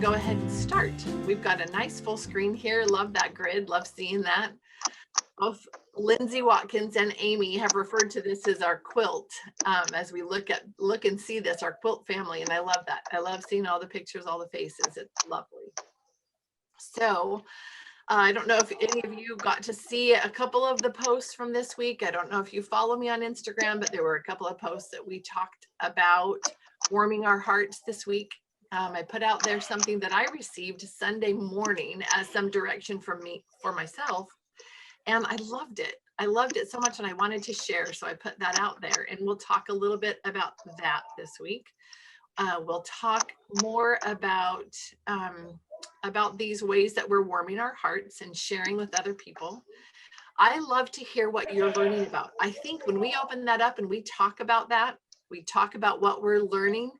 go ahead and start. We've got a nice full screen here. Love that grid. Love seeing that. Both Lindsay Watkins and Amy have referred to this as our quilt as we look and see this, our quilt family. And I love that. I love seeing all the pictures, all the faces. It's lovely. So I don't know if any of you got to see a couple of the posts from this week. I don't know if you follow me on Instagram, but there were a couple of posts that we talked about warming our hearts this week. I put out there something that I received Sunday morning as some direction from me for myself. And I loved it. I loved it so much and I wanted to share. So I put that out there and we'll talk a little bit about that this week. We'll talk more about these ways that we're warming our hearts and sharing with other people. I love to hear what you're learning about. I think when we open that up and we talk about that, we talk about what we're learning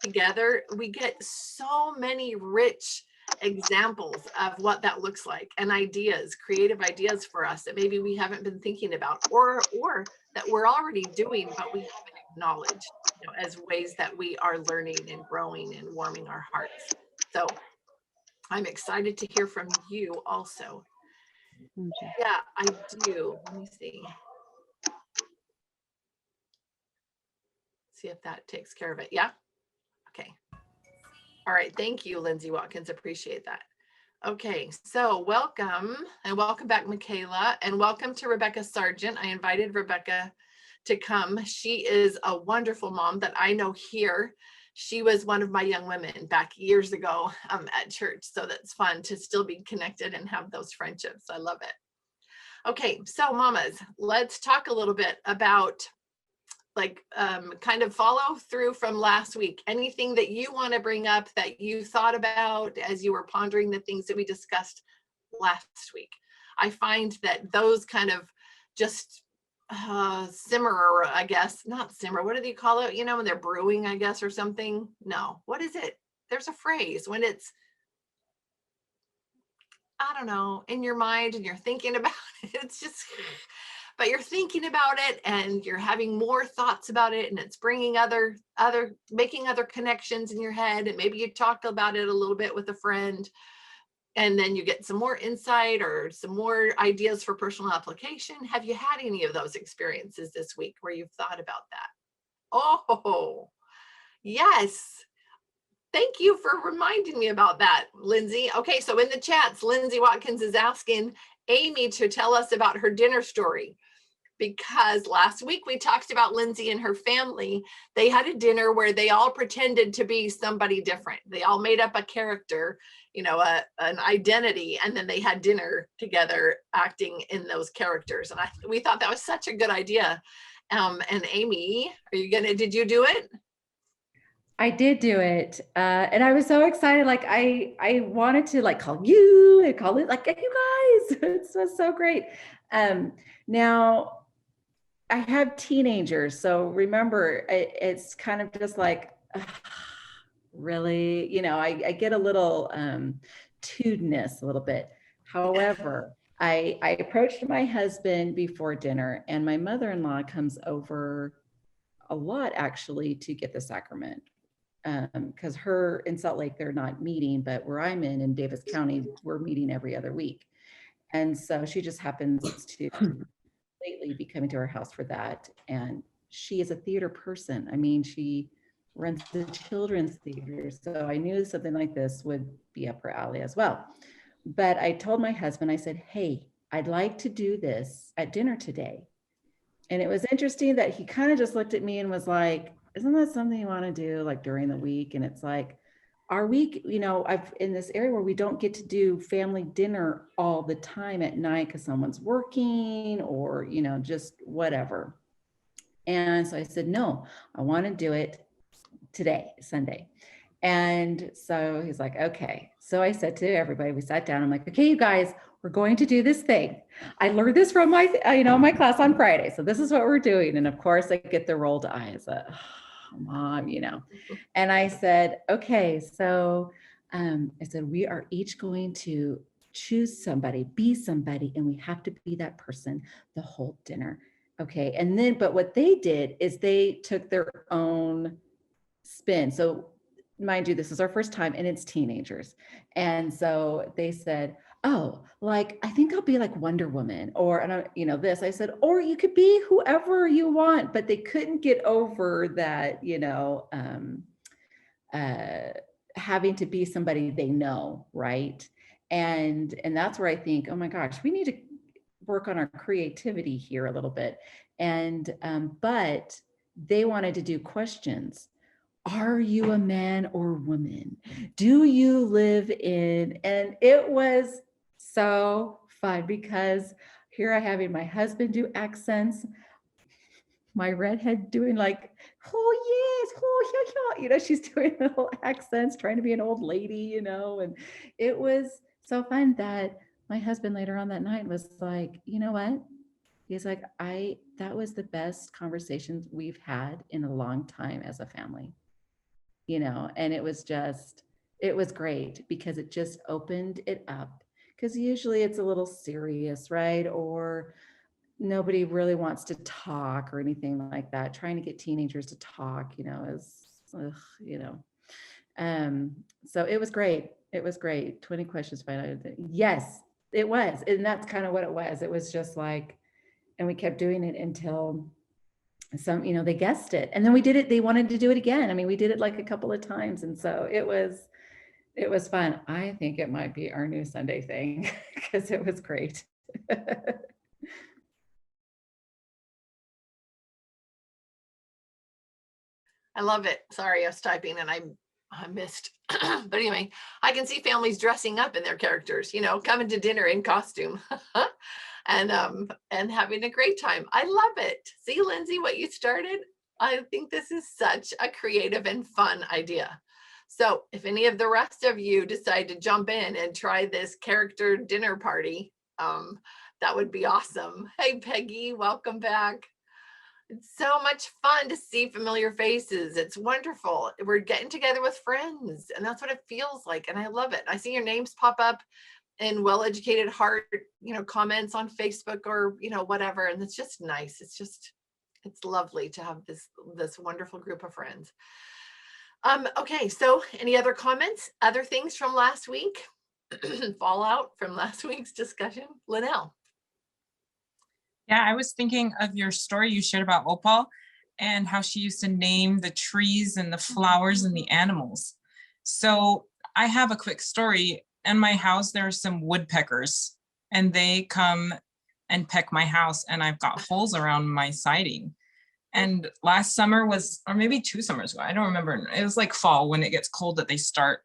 together, we get so many rich examples of what that looks like and ideas, creative ideas for us that maybe we haven't been thinking about or that we're already doing, but we haven't acknowledged, as ways that we are learning and growing and warming our hearts. So I'm excited to hear from you also. Yeah, I do. Let me see. See if that takes care of it. Yeah. Okay. All right. Thank you, Lindsay Watkins. Appreciate that. Okay. So welcome and welcome back, Michaela, and welcome to Rebecca Sargent. I invited Rebecca to come. She is a wonderful mom that I know here. She was one of my young women back years ago at church. So that's fun to still be connected and have those friendships. I love it. Okay, so mamas, let's talk a little bit about kind of follow through from last week. Anything that you want to bring up that you thought about as you were pondering the things that we discussed last week? I find that those kind of just simmer, I guess, not simmer. What do they call it? When they're brewing, I guess, or something. No, what is it? There's a phrase when it's, I don't know, in your mind and you're thinking about it. It's just, but you're thinking about it and you're having more thoughts about it and it's bringing making other connections in your head. And maybe you talked about it a little bit with a friend and then you get some more insight or some more ideas for personal application. Have you had any of those experiences this week where you've thought about that? Oh, yes. Thank you for reminding me about that, Lindsay. Okay, so in the chats, Lindsay Watkins is asking Amy to tell us about her dinner story, because last week we talked about Lindsay and her family. They had a dinner where they all pretended to be somebody different. They all made up a character, an identity, and then they had dinner together acting in those characters. And we thought that was such a good idea. And Amy, did you do it? I did do it. And I was so excited. Like I wanted to call you and call it you guys. It was so great. Now I have teenagers. So remember, it's kind of just like, really, I get a little toodness a little bit. However, I approached my husband before dinner and my mother-in-law comes over a lot actually to get the sacrament. Because her in Salt Lake, they're not meeting, but where I'm in Davis County, we're meeting every other week. And so she just happens to lately be coming to our house for that. And she is a theater person. I mean, she runs the children's theater. So I knew something like this would be up her alley as well. But I told my husband, I said, hey, I'd like to do this at dinner today. And it was interesting that he kind of just looked at me and was like, isn't that something you want to do during the week? And it's like, our week, I've in this area where we don't get to do family dinner all the time at night because someone's working or, just whatever. And so I said, no, I want to do it today, Sunday. And so he's like, okay. So I said to everybody, we sat down, I'm like, okay, you guys, we're going to do this thing. I learned this from my, my class on Friday. So this is what we're doing. And of course I get the rolled eyes, oh, Mom, and I said, okay, so I said, we are each going to choose somebody, be somebody, and we have to be that person the whole dinner. Okay. And then, but what they did is they took their own spin. So mind you, this is our first time and it's teenagers. And so they said, oh, like, I think I'll be like Wonder Woman or, and I, this, I said, or you could be whoever you want, but they couldn't get over that, uh, having to be somebody they know. Right. And that's where I think, oh my gosh, we need to work on our creativity here a little bit. And, but they wanted to do questions. Are you a man or woman? Do you live in? And it was so fun because here I having my husband do accents, my redhead doing like, oh yes, oh yeah, yeah. She's doing little accents, trying to be an old lady, and it was so fun that my husband later on that night was like, you know what? He's like, that was the best conversations we've had in a long time as a family. And it was great because it just opened it up. Because usually it's a little serious, right? Or nobody really wants to talk or anything like that. Trying to get teenagers to talk, is, ugh, so it was great. It was great. 20 questions. Yes, it was. And that's kind of what it was. It was just like, and we kept doing it until they guessed it. And then we did it. They wanted to do it again. I mean, we did it like a couple of times. And so it was fun. I think it might be our new Sunday thing because it was great. I love it. Sorry, I was typing and I missed. But anyway, I can see families dressing up in their characters, coming to dinner in costume and having a great time. I love it. See, Lindsay, what you started? I think this is such a creative and fun idea. So if any of the rest of you decide to jump in and try this character dinner party, that would be awesome. Hey, Peggy, welcome back. It's so much fun to see familiar faces. It's wonderful. We're getting together with friends, and that's what it feels like. And I love it. I see your names pop up in Well-Educated Heart, comments on Facebook or, whatever. And it's just nice. It's lovely to have this wonderful group of friends. Okay, so any other comments, other things from last week? Fallout from last week's discussion? Linnell. Yeah, I was thinking of your story you shared about Opal and how she used to name the trees and the flowers and the animals. So I have a quick story. In my house, there are some woodpeckers and they come and peck my house, and I've got holes around my siding. And last summer or maybe 2 summers ago, I don't remember. It was like fall when it gets cold that they start.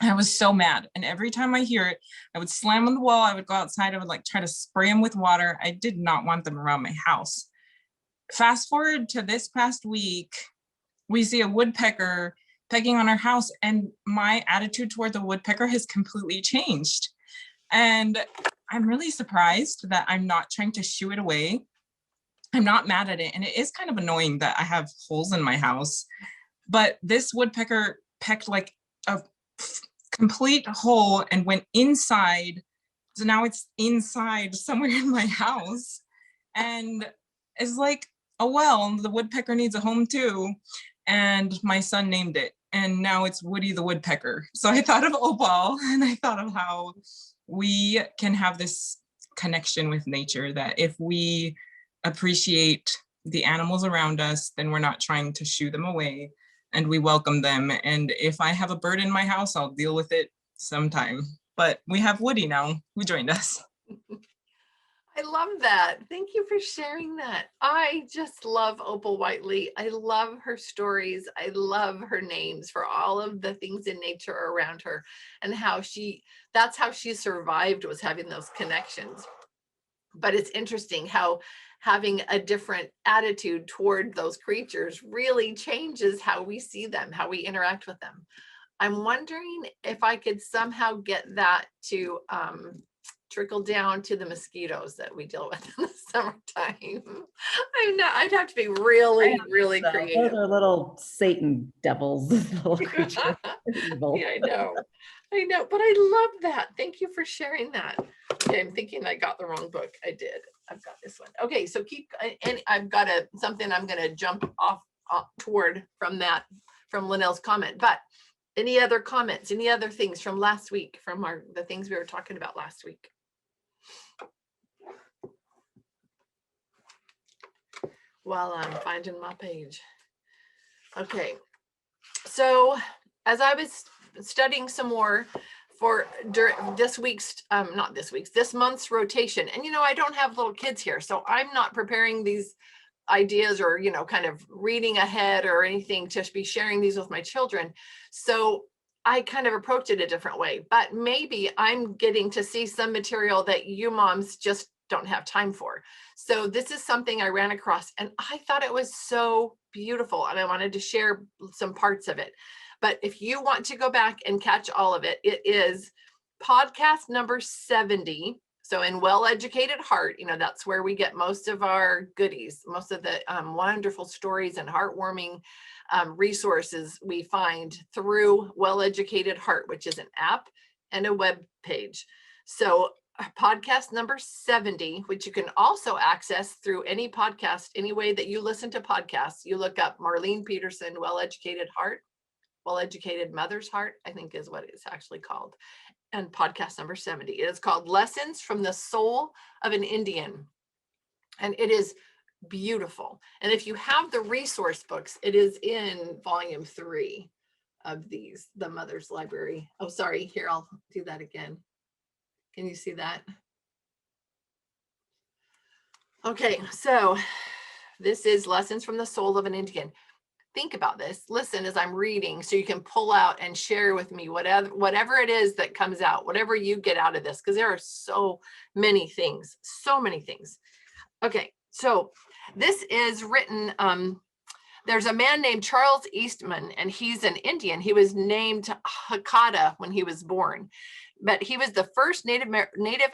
I was so mad. And every time I hear it, I would slam on the wall. I would go outside. I would like try to spray them with water. I did not want them around my house. Fast forward to this past week, we see a woodpecker pecking on our house, and my attitude toward the woodpecker has completely changed. And I'm really surprised that I'm not trying to shoo it away. I'm not mad at it. And it is kind of annoying that I have holes in my house, but this woodpecker pecked like a complete hole and went inside. So now it's inside somewhere in my house. And it's like, oh, well, the woodpecker needs a home too. And my son named it. And now it's Woody the Woodpecker. So I thought of Opal, and I thought of how we can have this connection with nature, that if we appreciate the animals around us, then we're not trying to shoo them away, and we welcome them. And if I have a bird in my house, I'll deal with it sometime. But we have Woody now who joined us. I love that. Thank you for sharing that. I just love Opal Whiteley. I love her stories. I love her names for all of the things in nature around her, and that's how she survived, was having those connections. But it's interesting how having a different attitude toward those creatures really changes how we see them, how we interact with them. I'm wondering if I could somehow get that to trickle down to the mosquitoes that we deal with in the summertime. I'd have to be really, really creative. Those are little Satan devils, little creatures. Evil. Yeah, I know, but I love that. Thank you for sharing that. Okay, I'm thinking I got the wrong book. I did. I've got this one. Okay, so and I've got something I'm going to jump off toward from Linnell's comment. But Any other comments, any other things from last week, from the things we were talking about last week? While I'm finding my page. Okay, so as I was studying some more for this month's rotation, and I don't have little kids here, so I'm not preparing these ideas or kind of reading ahead or anything to be sharing these with my children. So I kind of approach it a different way, but maybe I'm getting to see some material that you moms just don't have time for. So this is something I ran across and I thought it was so beautiful and I wanted to share some parts of it. But if you want to go back and catch all of it, it is podcast number 70. So in Well-Educated Heart, that's where we get most of our goodies, most of the wonderful stories and heartwarming resources we find through Well-Educated Heart, which is an app and a web page. So podcast number 70, which you can also access through any podcast, any way that you listen to podcasts. You look up Marlene Peterson, Well-Educated Heart, Well-Educated Mother's Heart, I think is what it's actually called. And podcast number 70. It is called Lessons from the Soul of an Indian. And it is beautiful. And if you have the resource books, it is in volume 3 of these, the Mother's Library. Oh, sorry, here, I'll do that again. Can you see that? Okay, so this is Lessons from the Soul of an Indian. Think about this, listen as I'm reading, so you can pull out and share with me whatever it is that comes out, whatever you get out of this, because there are so many things, Okay, so this is written, there's a man named Charles Eastman, and he's an Indian. He was named Hakata when he was born, but he was the first Native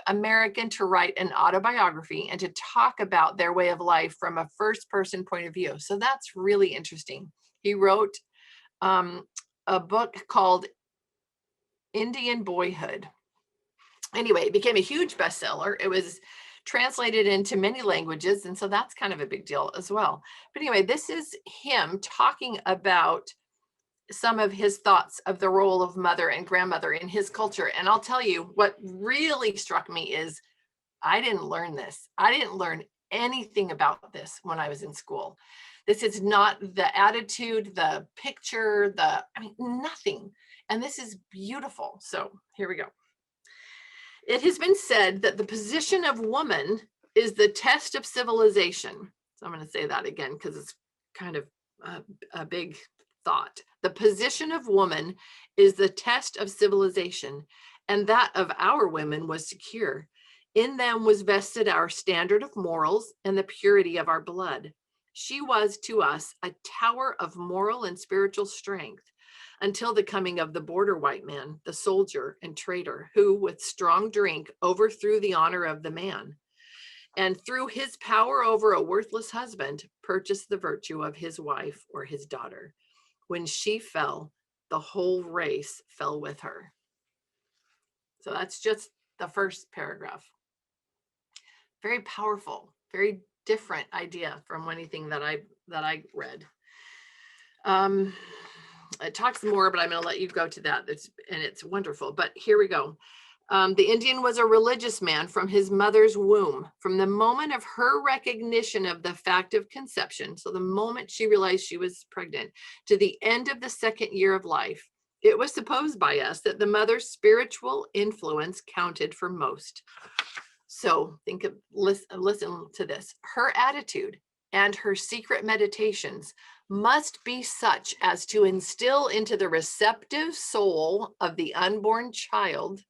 American to write an autobiography and to talk about their way of life from a first person point of view. So that's really interesting. He wrote a book called Indian Boyhood. Anyway, it became a huge bestseller. It was translated into many languages, and so that's kind of a big deal as well. But anyway, this is him talking about some of his thoughts of the role of mother and grandmother in his culture. And I'll tell you what really struck me is I didn't learn this. I didn't learn anything about this when I was in school. This is not the attitude, the picture, nothing. And this is beautiful. So here we go. It has been said that the position of woman is the test of civilization. So I'm going to say that again because it's kind of a big thought. The position of woman is the test of civilization, and that of our women was secure. In them was vested our standard of morals and the purity of our blood. She was to us a tower of moral and spiritual strength until the coming of the border white man, the soldier and traitor, who with strong drink overthrew the honor of the man, and through his power over a worthless husband, purchased the virtue of his wife or his daughter. When she fell, the whole race fell with her. So that's just the first paragraph. Very powerful, very different idea from anything that I read. It talks more, but I'm going to let you go to that. It's wonderful. But here we go. The Indian was a religious man from his mother's womb. From the moment of her recognition of the fact of conception, so the moment she realized she was pregnant, to the end of the second year of life, it was supposed by us that the mother's spiritual influence counted for most. So listen to this. Her attitude and her secret meditations must be such as to instill into the receptive soul of the unborn child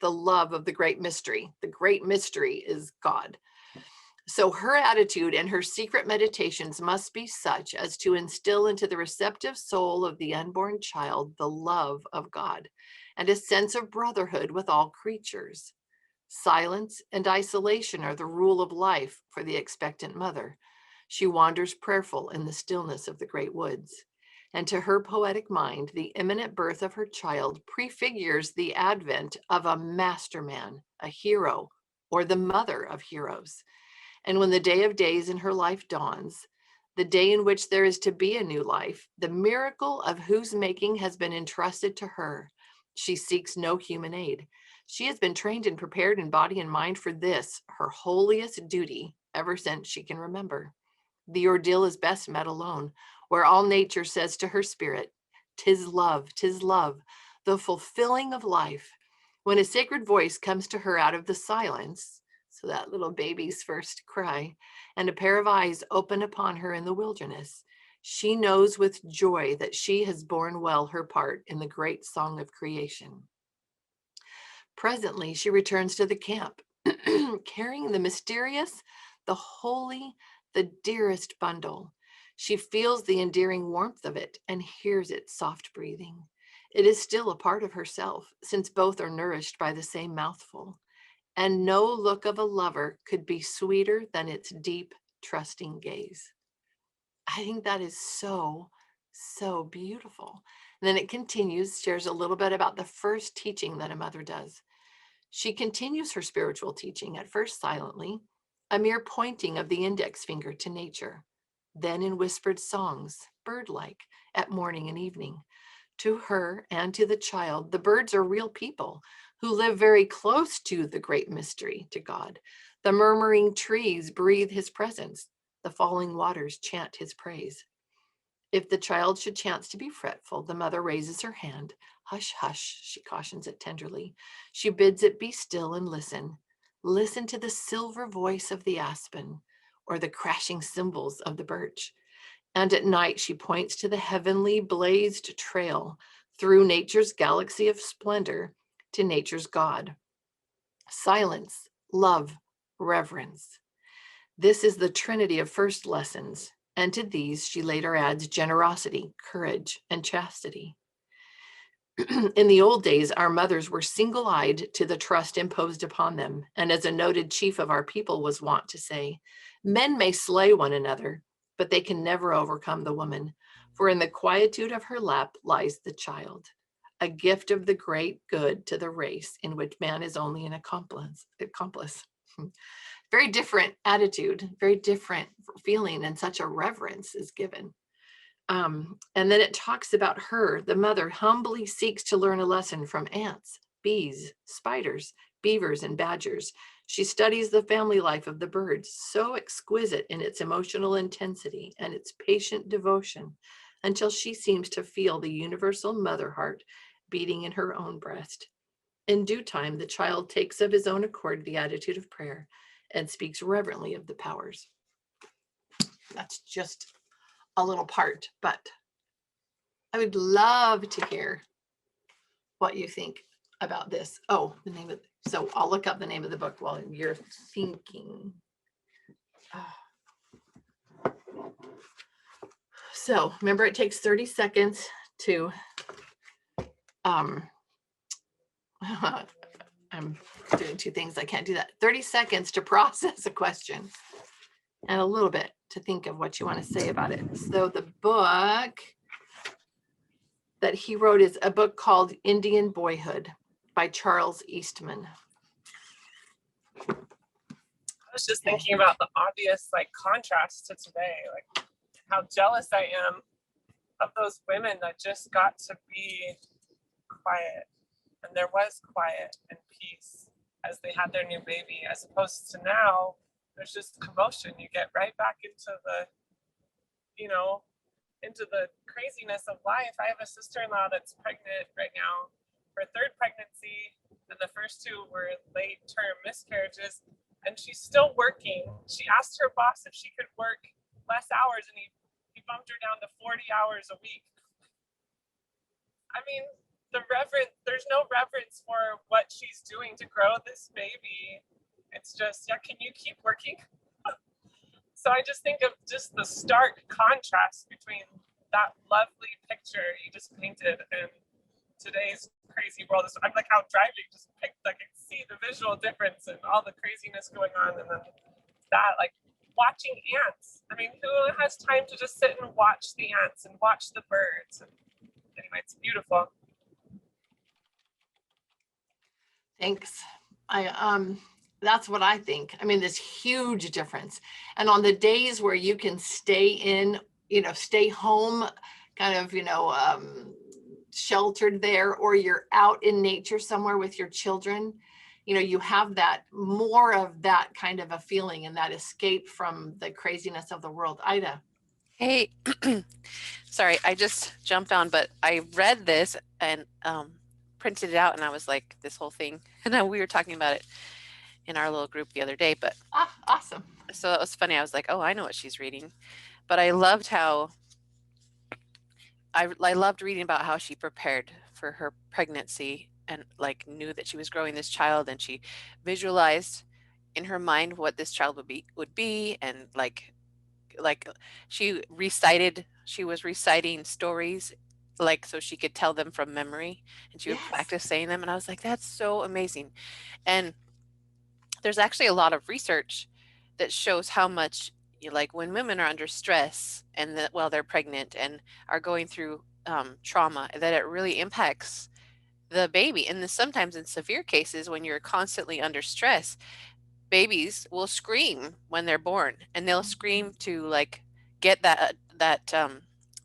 the love of the great mystery. The great mystery is God. So her attitude and her secret meditations must be such as to instill into the receptive soul of the unborn child the love of God and a sense of brotherhood with all creatures. Silence and isolation are the rule of life for the expectant mother. She wanders prayerful in the stillness of the great woods. And to her poetic mind, the imminent birth of her child prefigures the advent of a masterman, a hero, or the mother of heroes. And when the day of days in her life dawns, the day in which there is to be a new life, the miracle of whose making has been entrusted to her. She seeks no human aid. She has been trained and prepared in body and mind for this, her holiest duty, ever since she can remember. The ordeal is best met alone, where all nature says to her spirit, 'tis love, the fulfilling of life. When a sacred voice comes to her out of the silence, so that little baby's first cry, and a pair of eyes open upon her in the wilderness, she knows with joy that she has borne well her part in the great song of creation. Presently, she returns to the camp, carrying the mysterious, the holy, the dearest bundle. She feels the endearing warmth of it and hears its soft breathing. It is still a part of herself, since both are nourished by the same mouthful. And no look of a lover could be sweeter than its deep, trusting gaze. I think that is so, so beautiful. And then it continues, shares a little bit about the first teaching that a mother does. She continues her spiritual teaching, at first silently, a mere pointing of the index finger to nature, then in whispered songs, bird-like, at morning and evening. To her and to the child, the birds are real people who live very close to the great mystery, to God. The murmuring trees breathe his presence. The falling waters chant his praise. If the child should chance to be fretful, the mother raises her hand. Hush, hush, she cautions it tenderly. She bids it be still and listen. Listen to the silver voice of the aspen or the crashing cymbals of the birch. And at night, she points to the heavenly blazed trail through nature's galaxy of splendor to nature's God. Silence, love, reverence. This is the trinity of first lessons, and to these she later adds generosity, courage, and chastity. In the old days, our mothers were single-eyed to the trust imposed upon them, and as a noted chief of our people was wont to say, men may slay one another, but they can never overcome the woman, for in the quietude of her lap lies the child, a gift of the great good to the race in which man is only an accomplice. Very different attitude, very different feeling, and such a reverence is given. And then it talks about her, the mother, humbly seeks to learn a lesson from ants, bees, spiders, beavers, and badgers. She studies the family life of the birds, so exquisite in its emotional intensity and its patient devotion, until she seems to feel the universal mother heart beating in her own breast. In due time, the child takes of his own accord the attitude of prayer and speaks reverently of the powers. That's just a little part, but I would love to hear what you think about this. Oh, the name of, so I'll look up the name of the book while you're thinking. So remember, it takes 30 seconds to, I'm doing two things. I can't do that. 30 seconds to process a question and a little bit to think of what you want to say about it. So the book that he wrote is a book called Indian Boyhood by Charles Eastman. I was just thinking about the obvious like contrast to today, like how jealous I am of those women that just got to be quiet, and there was quiet and peace as they had their new baby, as opposed to now there's just commotion. You get right back into the, into the craziness of life. I have a sister-in-law that's pregnant right now, her third pregnancy, and the first two were late-term miscarriages, and she's still working. She asked her boss if she could work less hours, and he bumped her down to 40 hours a week. I mean, there's no reverence for what she's doing to grow this baby. It's just, yeah, can you keep working? So I just think of just the stark contrast between that lovely picture you just painted and today's crazy world. I'm like out driving, just I can see the visual difference and all the craziness going on, and then that, like watching ants. I mean, who has time to just sit and watch the ants and watch the birds? And anyway, it's beautiful. Thanks. That's what I think. I mean, this huge difference. And on the days where you can stay in, stay home, kind of, sheltered there, or you're out in nature somewhere with your children, you have that more of that kind of a feeling and that escape from the craziness of the world. Ida. Hey, sorry, I just jumped on, but I read this and printed it out, and I was like, this whole thing, and we were talking about it in our little group the other day, but Awesome. so it was funny. I was like, oh, I know what she's reading, but I loved how I loved reading about how she prepared for her pregnancy and like knew that she was growing this child, and she visualized in her mind what this child would be, and like she was reciting stories like so she could tell them from memory, and she would Yes. practice saying them, and I was like, that's so amazing. And there's actually a lot of research that shows how much like when women are under stress and that while they're pregnant and are going through trauma, that it really impacts the baby. And sometimes in severe cases, when you're constantly under stress, babies will scream when they're born, and they'll scream to like get that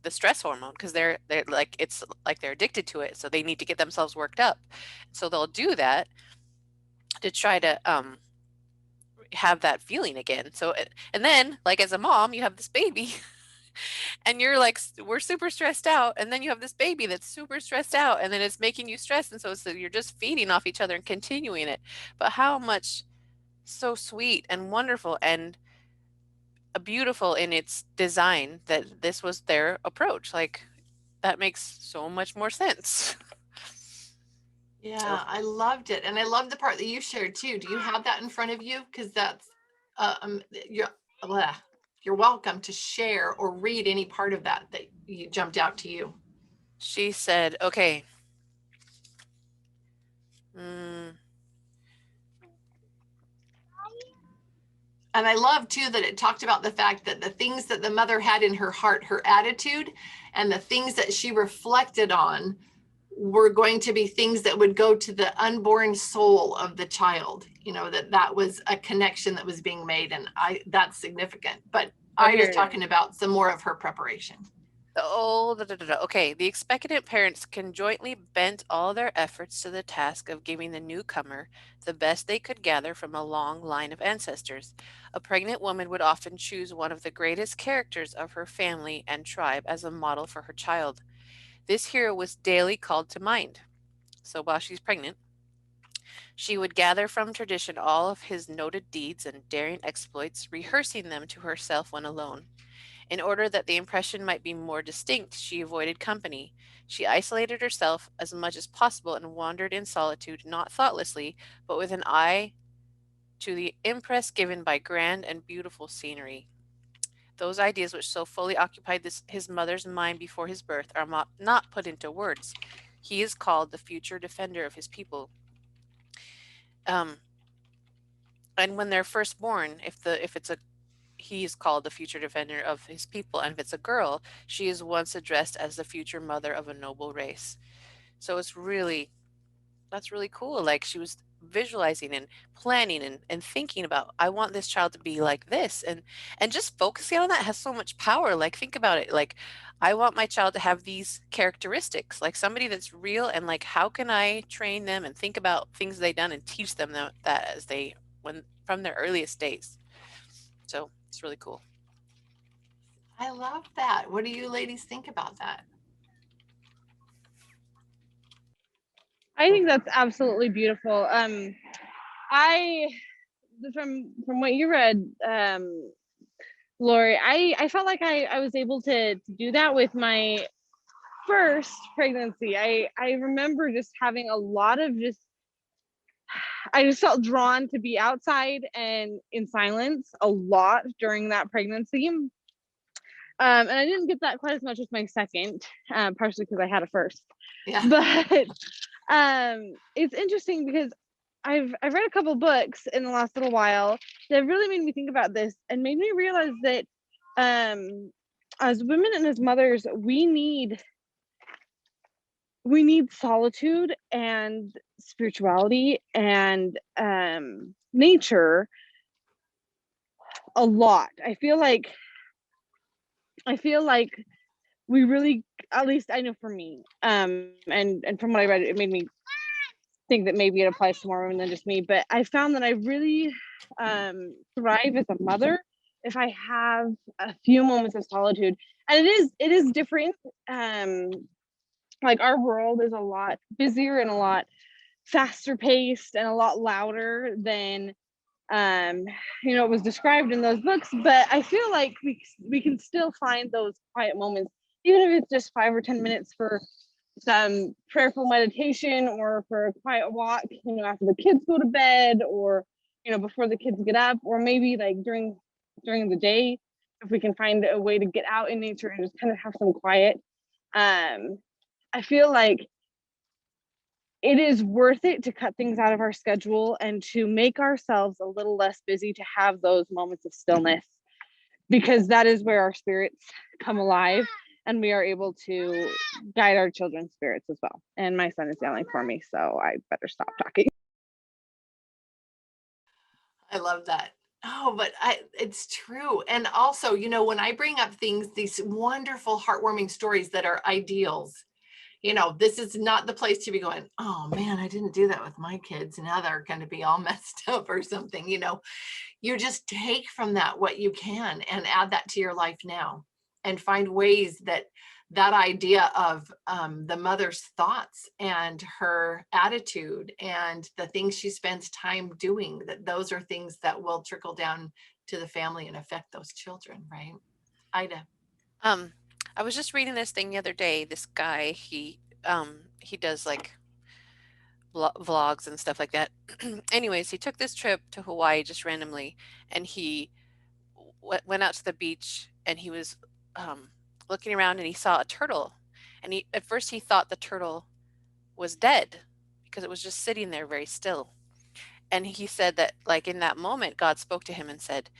the stress hormone, because they're like, it's like they're addicted to it, so they need to get themselves worked up. So they'll do that to try to have that feeling again. So and then like as a mom, you have this baby and you're like, we're super stressed out, and then you have this baby that's super stressed out, and then it's making you stressed, and so you're just feeding off each other and continuing it. But how much so sweet and wonderful and beautiful in its design that this was their approach. Like that makes so much more sense. Yeah, I loved it. And I love the part that you shared too. Do you have that in front of you? Because that's, you're welcome to share or read any part of that you jumped out to you. She said, okay. And I love too that it talked about the fact that the things that the mother had in her heart, her attitude, and the things that she reflected on were going to be things that would go to the unborn soul of the child. That was a connection that was being made, and that's significant. But Ida's talking about some more of her preparation. Okay, the expectant parents conjointly bent all their efforts to the task of giving the newcomer the best they could gather from a long line of ancestors. A pregnant woman would often choose one of the greatest characters of her family and tribe as a model for her child. This hero was daily called to mind. So while she's pregnant, she would gather from tradition all of his noted deeds and daring exploits, rehearsing them to herself when alone. In order that the impression might be more distinct, she avoided company. She isolated herself as much as possible and wandered in solitude, not thoughtlessly, but with an eye to the impress given by grand and beautiful scenery. Those ideas which so fully occupied his mother's mind before his birth are not put into words. He is called the future defender of his people. And when they're first born, he is called the future defender of his people, and if it's a girl, she is once addressed as the future mother of a noble race. So that's really cool. Like she was visualizing and planning and thinking about, I want this child to be like this, and just focusing on that has so much power. Like think about it, like I want my child to have these characteristics, like somebody that's real, and like how can I train them and think about things they've done and teach them that as from their earliest days. So it's really cool. I love that. What do you ladies think about that? I think that's absolutely beautiful. I from what you read, Lori, I felt like I was able to do that with my first pregnancy. I remember just having a lot of I just felt drawn to be outside and in silence a lot during that pregnancy. And I didn't get that quite as much with my second, partially because I had a first. Yeah. But it's interesting because I've read a couple books in the last little while that really made me think about this and made me realize that as women and as mothers, we need solitude and spirituality and nature a lot. I feel like we really, at least I know for me, and from what I read, it made me think that maybe it applies to more women than just me, but I found that I really thrive as a mother if I have a few moments of solitude. And it is different. Like our world is a lot busier and a lot faster paced and a lot louder than it was described in those books. But I feel like we can still find those quiet moments, even if it's just 5 or 10 minutes for some prayerful meditation or for a quiet walk, after the kids go to bed, or before the kids get up, or maybe like during the day, if we can find a way to get out in nature and just kind of have some quiet. I feel like it is worth it to cut things out of our schedule and to make ourselves a little less busy, to have those moments of stillness, because that is where our spirits come alive and we are able to guide our children's spirits as well. And my son is yelling for me, so I better stop talking. I love that. Oh, but it's true. And also, when I bring up these wonderful, heartwarming stories that are ideals, this is not the place to be going, oh man, I didn't do that with my kids. Now they're going to be all messed up or something. You just take from that what you can and add that to your life now, and find ways that idea of the mother's thoughts and her attitude and the things she spends time doing, that those are things that will trickle down to the family and affect those children, right? Ida. I was just reading this thing the other day. This guy, he does like vlogs and stuff like that. Anyways, he took this trip to Hawaii just randomly, and he went out to the beach, and he was looking around, and he saw a turtle, and at first he thought the turtle was dead because it was just sitting there very still. And he said that, like, in that moment, God spoke to him and said,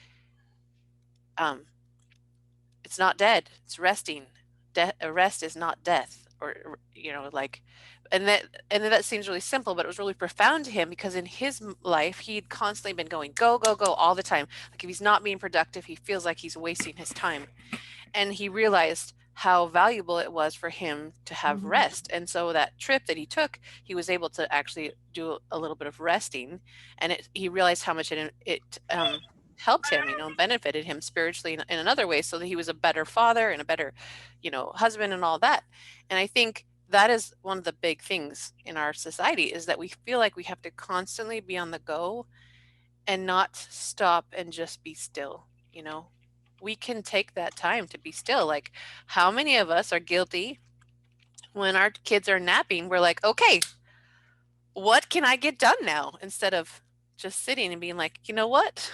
it's not dead, it's resting. Rest is not death, or like, and then that seems really simple, but it was really profound to him, because in his life he'd constantly been going go go go all the time. Like, if he's not being productive, he feels like he's wasting his time. And he realized how valuable it was for him to have rest. And so that trip that he took, he was able to actually do a little bit of resting, and he realized how much it helped him, benefited him spiritually in another way, so that he was a better father and a better, husband and all that. And I think that is one of the big things in our society, is that we feel like we have to constantly be on the go and not stop and just be still. We can take that time to be still. Like, how many of us are guilty when our kids are napping? We're like, okay, what can I get done now? Instead of just sitting and being like, you know what?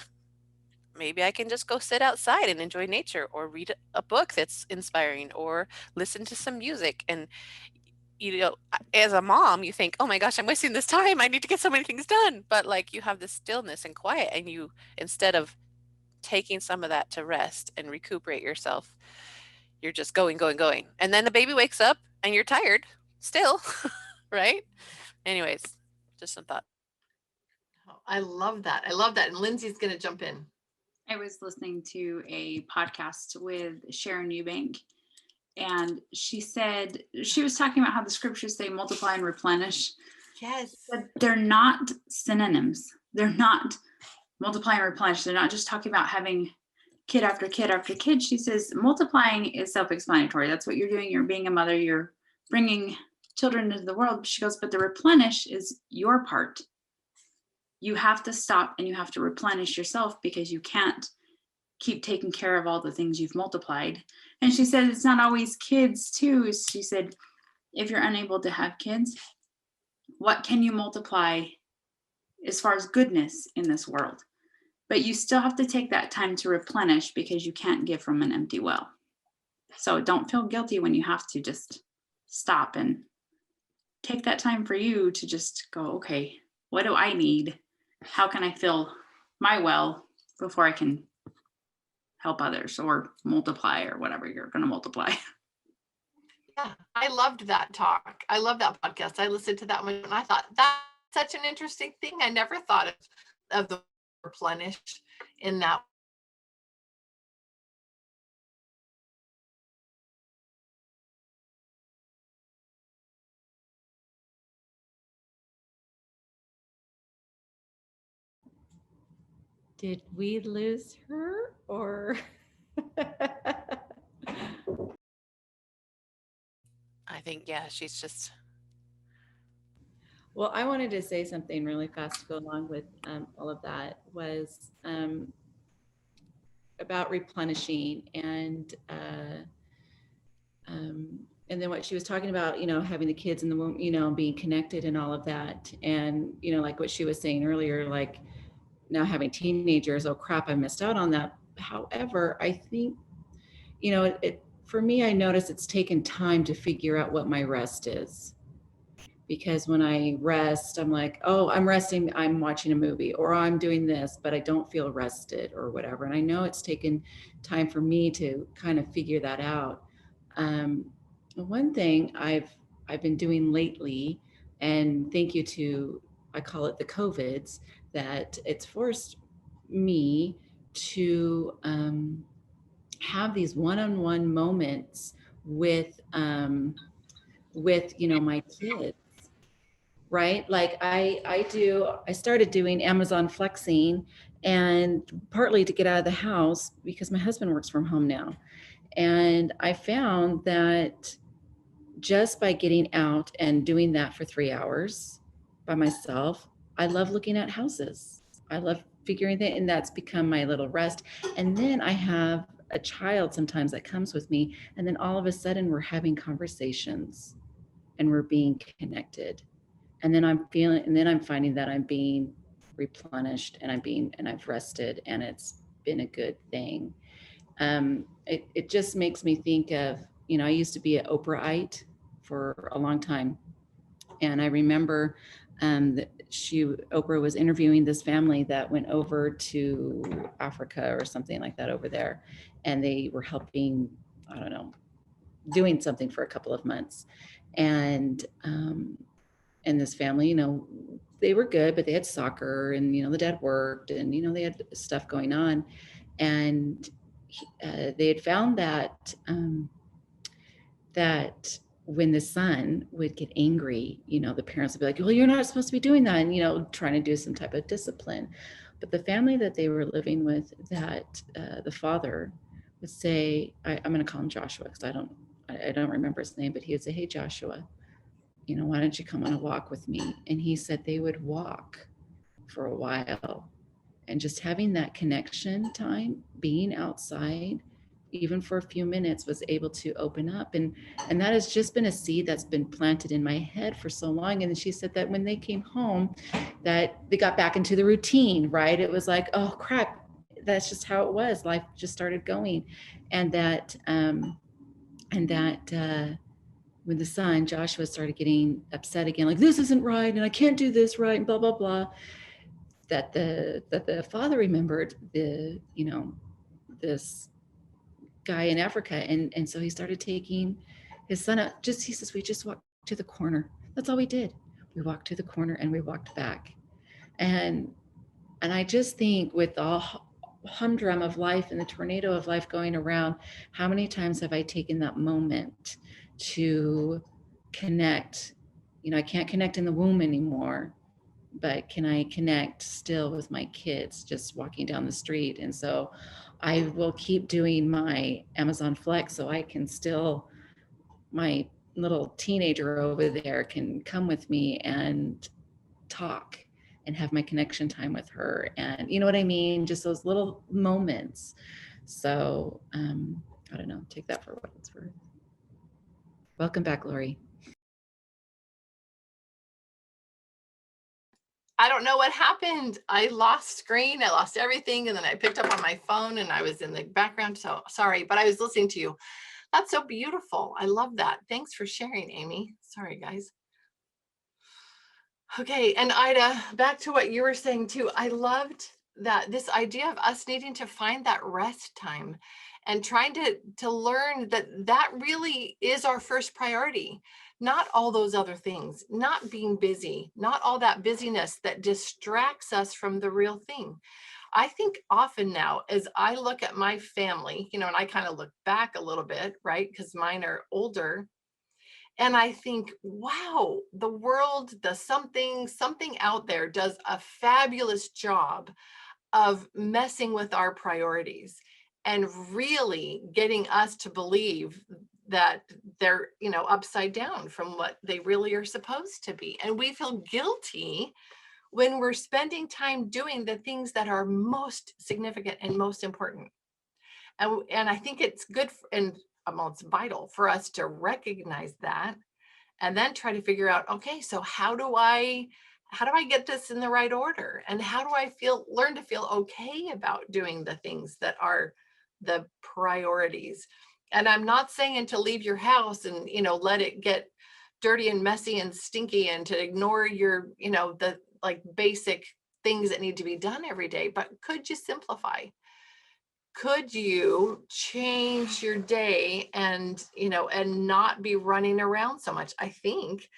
Maybe I can just go sit outside and enjoy nature, or read a book that's inspiring, or listen to some music. And, as a mom, you think, oh my gosh, I'm wasting this time. I need to get so many things done. But like, you have this stillness and quiet, and you, instead of taking some of that to rest and recuperate yourself, you're just going. And then the baby wakes up and you're tired still, right? Anyways, just some thought. Oh, I love that. And Lindsay's going to jump in. I was listening to a podcast with Sharon Eubank, and she said, she was talking about how the scriptures say multiply and replenish. Yes. But they're not synonyms. They're not multiply and replenish. They're not just talking about having kid after kid after kid. She says multiplying is self-explanatory. That's what you're doing. You're being a mother. You're bringing children into the world. She goes, but the replenish is your part. You have to stop and you have to replenish yourself, because you can't keep taking care of all the things you've multiplied. And she said, it's not always kids too. She said, if you're unable to have kids, what can you multiply as far as goodness in this world? But you still have to take that time to replenish, because you can't give from an empty well. So don't feel guilty when you have to just stop and take that time for you to just go, okay, what do I need? How can I fill my well before I can help others or multiply, or whatever you're going to multiply? Yeah, I loved that talk. I love that podcast. I listened to that one and I thought, that's such an interesting thing. I never thought of of the replenished in that. Did we lose her or? I think, yeah, she's just, Well, I wanted to say something really fast to go along with all of that was about replenishing and then what she was talking about, you know, having the kids in the womb, you know, being connected and all of that. And, you know, like what she was saying earlier, like now having teenagers, oh crap, I missed out on that. However, I think, you know, for me, I notice it's taken time to figure out what my rest is. Because when I rest, I'm like, oh, I'm resting, I'm watching a movie, or I'm doing this, but I don't feel rested or whatever. And I know it's taken time for me to kind of figure that out. One thing I've been doing lately, and thank you to, I call it the COVIDs, that it's forced me to have these one-on-one moments with you know, my kids, right? Like I started doing Amazon flexing, and partly to get out of the house because my husband works from home now. And I found that just by getting out and doing that for 3 hours by myself, I love looking at houses. I love figuring that, and that's become my little rest. And then I have a child sometimes that comes with me, and then all of a sudden we're having conversations and we're being connected. And then I'm finding that I'm being replenished and I've rested, and it's been a good thing. It just makes me think of, you know, I used to be an Oprahite for a long time. And I remember that Oprah was interviewing this family that went over to Africa or something like that over there. And they were helping, I don't know, doing something for a couple of months. And this family, you know, they were good, but they had soccer, and, you know, the dad worked, and, you know, they had stuff going on. And they had found that that when the son would get angry, you know, the parents would be like, well, you're not supposed to be doing that, and, you know, trying to do some type of discipline. But the family that they were living with, that the father would say, I'm going to call him Joshua because I don't remember his name, but he would say, hey, Joshua, you know, why don't you come on a walk with me? And he said they would walk for a while, and just having that connection time, being outside, even for a few minutes, was able to open up. And that has just been a seed that's been planted in my head for so long. And she said that when they came home, that they got back into the routine, right? It was like, oh crap, that's just how it was. Life just started going. And that when the son, Joshua, started getting upset again, like, this isn't right, and I can't do this right, and blah, blah, blah, that the father remembered this guy in Africa. And so he started taking his son out. He says, we just walked to the corner. That's all we did. We walked to the corner and we walked back. And I just think, with the humdrum of life and the tornado of life going around, how many times have I taken that moment to connect? You know, I can't connect in the womb anymore, but can I connect still with my kids just walking down the street? And so I will keep doing my Amazon Flex, so I can still, my little teenager over there can come with me and talk and have my connection time with her. And you know what I mean? Just those little moments. So I don't know, take that for what it's worth. Welcome back, Lori. I don't know what happened. I lost screen. I lost everything. And then I picked up on my phone and I was in the background. So sorry, but I was listening to you. That's so beautiful. I love that. Thanks for sharing, Amy. Sorry, guys. Okay. And Ida, back to what you were saying too. I loved that, this idea of us needing to find that rest time. and trying to learn that that really is our first priority, not all those other things, not being busy, not all that busyness that distracts us from the real thing. I think often now, as I look at my family, and I kind of look back a little bit, right? Because mine are older. And I think, wow, the world, something out there does a fabulous job of messing with our priorities and really getting us to believe that they're, upside down from what they really are supposed to be. And we feel guilty when we're spending time doing the things that are most significant and most important. And I think it's good and it's vital for us to recognize that and then try to figure out, okay, so how do I get this in the right order? And how do I learn to feel okay about doing the things that are the priorities? And I'm not saying to leave your house and, let it get dirty and messy and stinky and to ignore your, the like basic things that need to be done every day, but could you simplify? Could you change your day and, and not be running around so much? I think,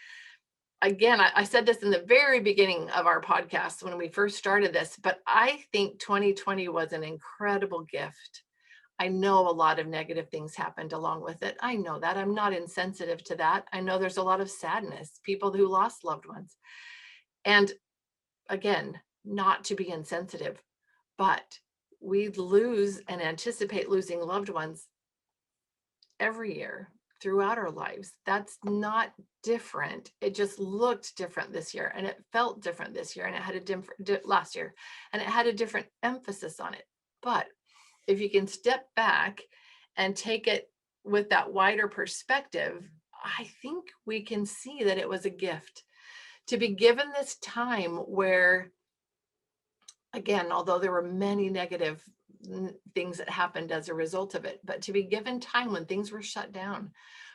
again, I said this in the very beginning of our podcast when we first started this, but I think 2020 was an incredible gift. I know a lot of negative things happened along with it. I know that. I'm not insensitive to that. I know there's a lot of sadness, people who lost loved ones. And again, not to be insensitive, but we lose and anticipate losing loved ones every year throughout our lives. That's not different. It just looked different this year, and it felt different this year, and it had a different last year, and it had a different emphasis on it. But if you can step back and take it with that wider perspective, I think we can see that it was a gift to be given this time where, again, although there were many negative things that happened as a result of it, but to be given time when things were shut down,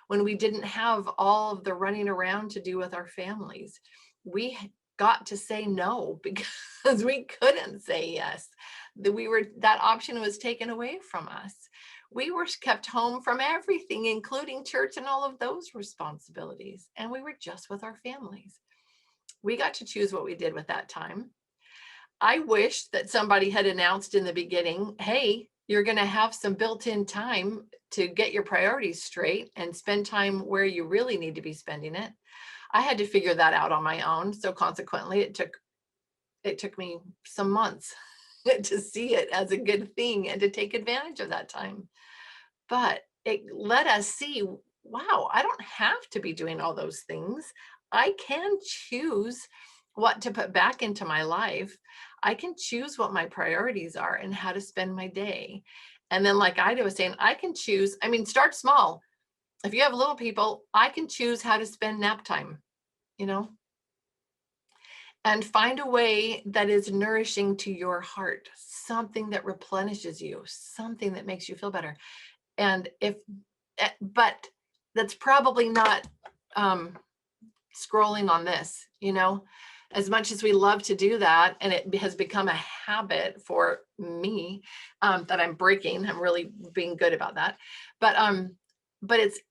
when we didn't have all of the running around to do with our families, we got to say no because we couldn't say yes. That option was taken away from us. We were kept home from everything, including church and all of those responsibilities. And we were just with our families. We got to choose what we did with that time. I wish that somebody had announced in the beginning, hey, you're going to have some built-in time to get your priorities straight and spend time where you really need to be spending it. I had to figure that out on my own. So consequently, it took me some months to see it as a good thing and to take advantage of that time. But it let us see, wow, I don't have to be doing all those things. I can choose what to put back into my life. I can choose what my priorities are and how to spend my day. And then, like Ida was saying, I can choose, start small. If you have little people, I can choose how to spend nap time, and find a way that is nourishing to your heart, something that replenishes you, something that makes you feel better. And but that's probably not scrolling on this, as much as we love to do that. And it has become a habit for me that I'm breaking. I'm really being good about that. But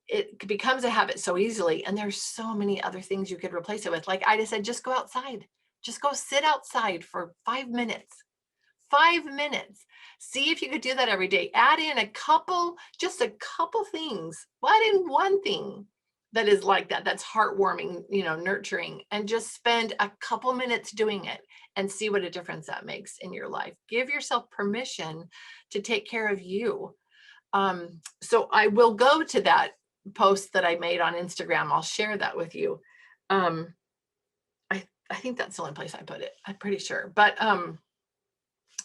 it becomes a habit so easily. And there's so many other things you could replace it with. Like Ida said, just go outside. Just go sit outside for 5 minutes. 5 minutes. See if you could do that every day. Add in just a couple things. Add in one thing that is like that, that's heartwarming, nurturing, and just spend a couple minutes doing it and see what a difference that makes in your life. Give yourself permission to take care of you. So I will go to that post that I made on Instagram. I'll share that with you. I think that's the only place I put it. I'm pretty sure. But I'm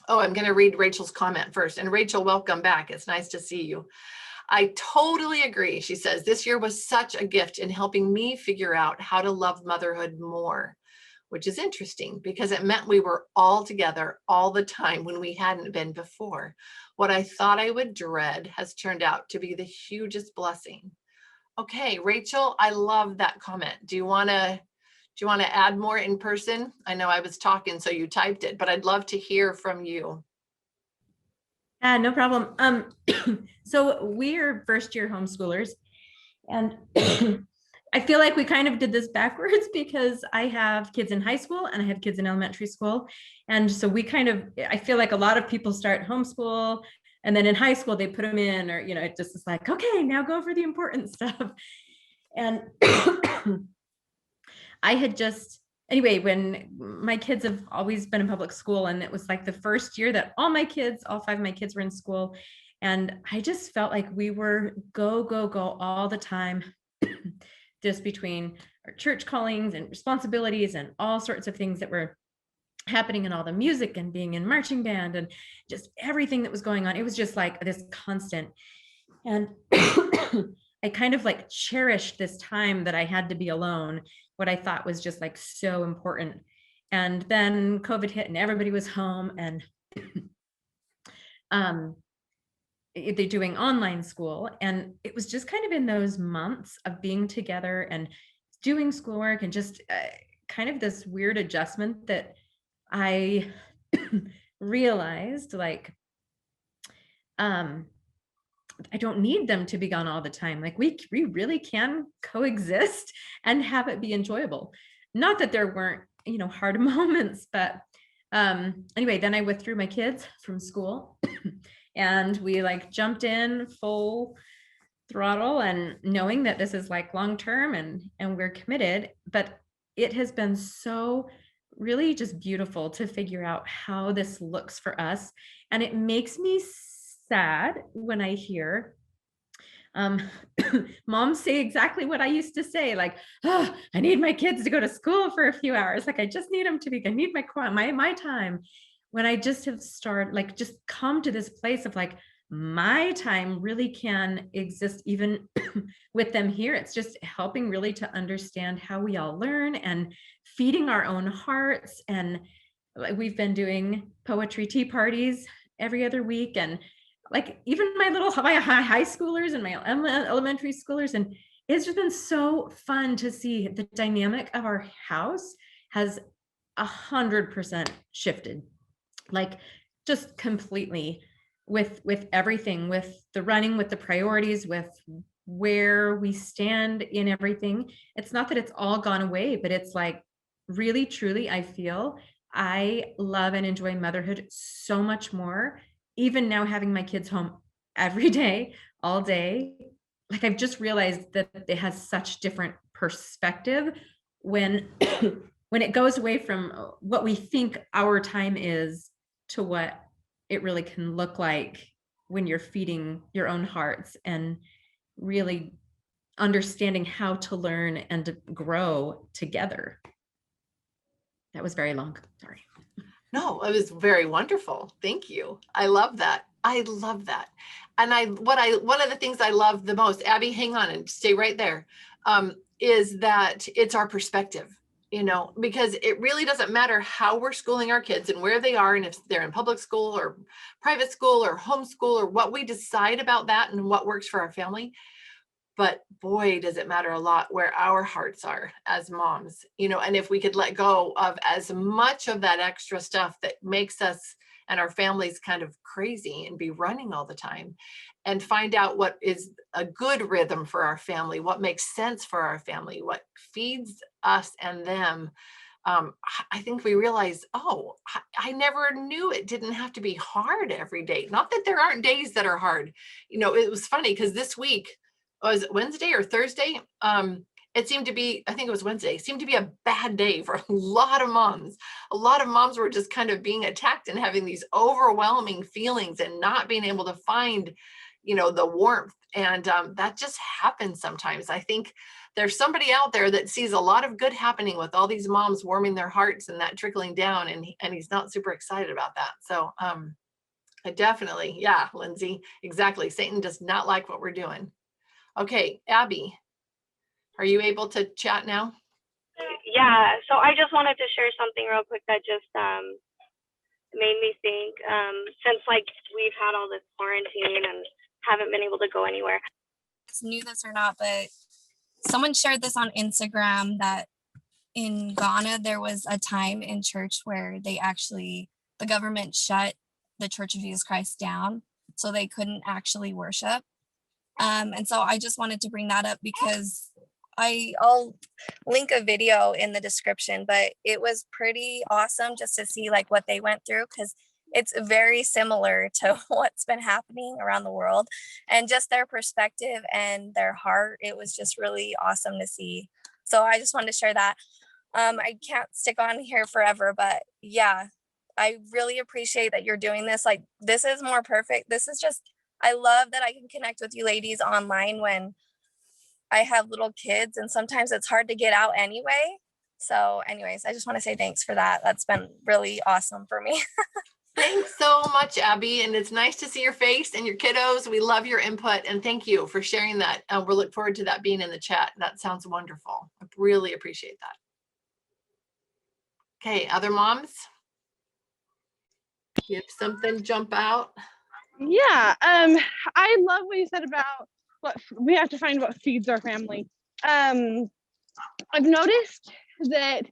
going to read Rachel's comment first. And Rachel, welcome back. It's nice to see you. I totally agree. She says, this year was such a gift in helping me figure out how to love motherhood more, which is interesting because it meant we were all together all the time when we hadn't been before. What I thought I would dread has turned out to be the hugest blessing. Okay, Rachel, I love that comment. Do you want to add more in person? I know I was talking, so you typed it, but I'd love to hear from you. No problem. So we are first year homeschoolers, and I feel like we kind of did this backwards because I have kids in high school and I have kids in elementary school. And so I feel like a lot of people start homeschool and then in high school they put them in, or, it just is like, okay, now go for the important stuff. And anyway, when my kids have always been in public school, and it was like the first year that all 5 of my kids were in school. And I just felt like we were go, go, go all the time, just between our church callings and responsibilities and all sorts of things that were happening, and all the music and being in marching band and just everything that was going on. It was just like this constant. And I kind of like cherished this time that I had to be alone, what I thought was just like so important. And then COVID hit and everybody was home, and they're doing online school. And it was just kind of in those months of being together and doing schoolwork and just kind of this weird adjustment that I realized, like, I don't need them to be gone all the time. Like we really can coexist and have it be enjoyable. Not that there weren't, hard moments, but anyway, then I withdrew my kids from school and we like jumped in full throttle, and knowing that this is like long-term and we're committed. But it has been so really just beautiful to figure out how this looks for us. And it makes me sad when I hear moms say exactly what I used to say, like, oh, I need my kids to go to school for a few hours. Like, I just need them I need my time. When I just have started, like, just come to this place of like, my time really can exist even with them here. It's just helping really to understand how we all learn and feeding our own hearts. And like, we've been doing poetry tea parties every other week, and like even my high schoolers and my elementary schoolers. And it's just been so fun to see the dynamic of our house has 100% shifted, like just completely, with everything, with the running, with the priorities, with where we stand in everything. It's not that it's all gone away, but it's like really, truly, I feel I love and enjoy motherhood so much more, even now having my kids home every day, all day. Like, I've just realized that it has such different perspective when when it goes away from what we think our time is to what it really can look like when you're feeding your own hearts and really understanding how to learn and to grow together. That was very long. Sorry. No, it was very wonderful. Thank you. I love that. I love that. And one of the things I love the most, Abby, hang on and stay right there, is that it's our perspective, because it really doesn't matter how we're schooling our kids and where they are, and if they're in public school or private school or homeschool, or what we decide about that and what works for our family. But boy, does it matter a lot where our hearts are as moms, and if we could let go of as much of that extra stuff that makes us and our families kind of crazy and be running all the time, and find out what is a good rhythm for our family, what makes sense for our family, what feeds us and them. I think we realize, oh, I never knew it didn't have to be hard every day. Not that there aren't days that are hard. It was funny because this week, was it Wednesday or Thursday? It seemed to be, I think it was Wednesday, seemed to be a bad day for a lot of moms. A lot of moms were just kind of being attacked and having these overwhelming feelings and not being able to find, the warmth. And that just happens sometimes. I think there's somebody out there that sees a lot of good happening with all these moms warming their hearts and that trickling down, and he's not super excited about that. So I definitely, yeah, Lindsay, exactly. Satan does not like what we're doing. Okay, Abby, are you able to chat now? Yeah, so I just wanted to share something real quick that just made me think, since like we've had all this quarantine and haven't been able to go anywhere. Knew this or not, but someone shared this on Instagram that in Ghana there was a time in church where the government shut the Church of Jesus Christ down, so they couldn't actually worship. And so I just wanted to bring that up because I'll link a video in the description, but it was pretty awesome just to see like what they went through, because it's very similar to what's been happening around the world, and just their perspective and their heart. It was just really awesome to see. So I just wanted to share that. I can't stick on here forever, but yeah, I really appreciate that you're doing this. Like, this is more perfect. This is just, I love that I can connect with you ladies online when I have little kids, and sometimes it's hard to get out anyway. So anyways, I just want to say thanks for that. That's been really awesome for me. Thanks so much, Abby. And it's nice to see your face and your kiddos. We love your input, and thank you for sharing that. We look forward to that being in the chat. That sounds wonderful. I really appreciate that. Okay, other moms? You have something jump out? Yeah, I love what you said about what we have to find what feeds our family. I've noticed that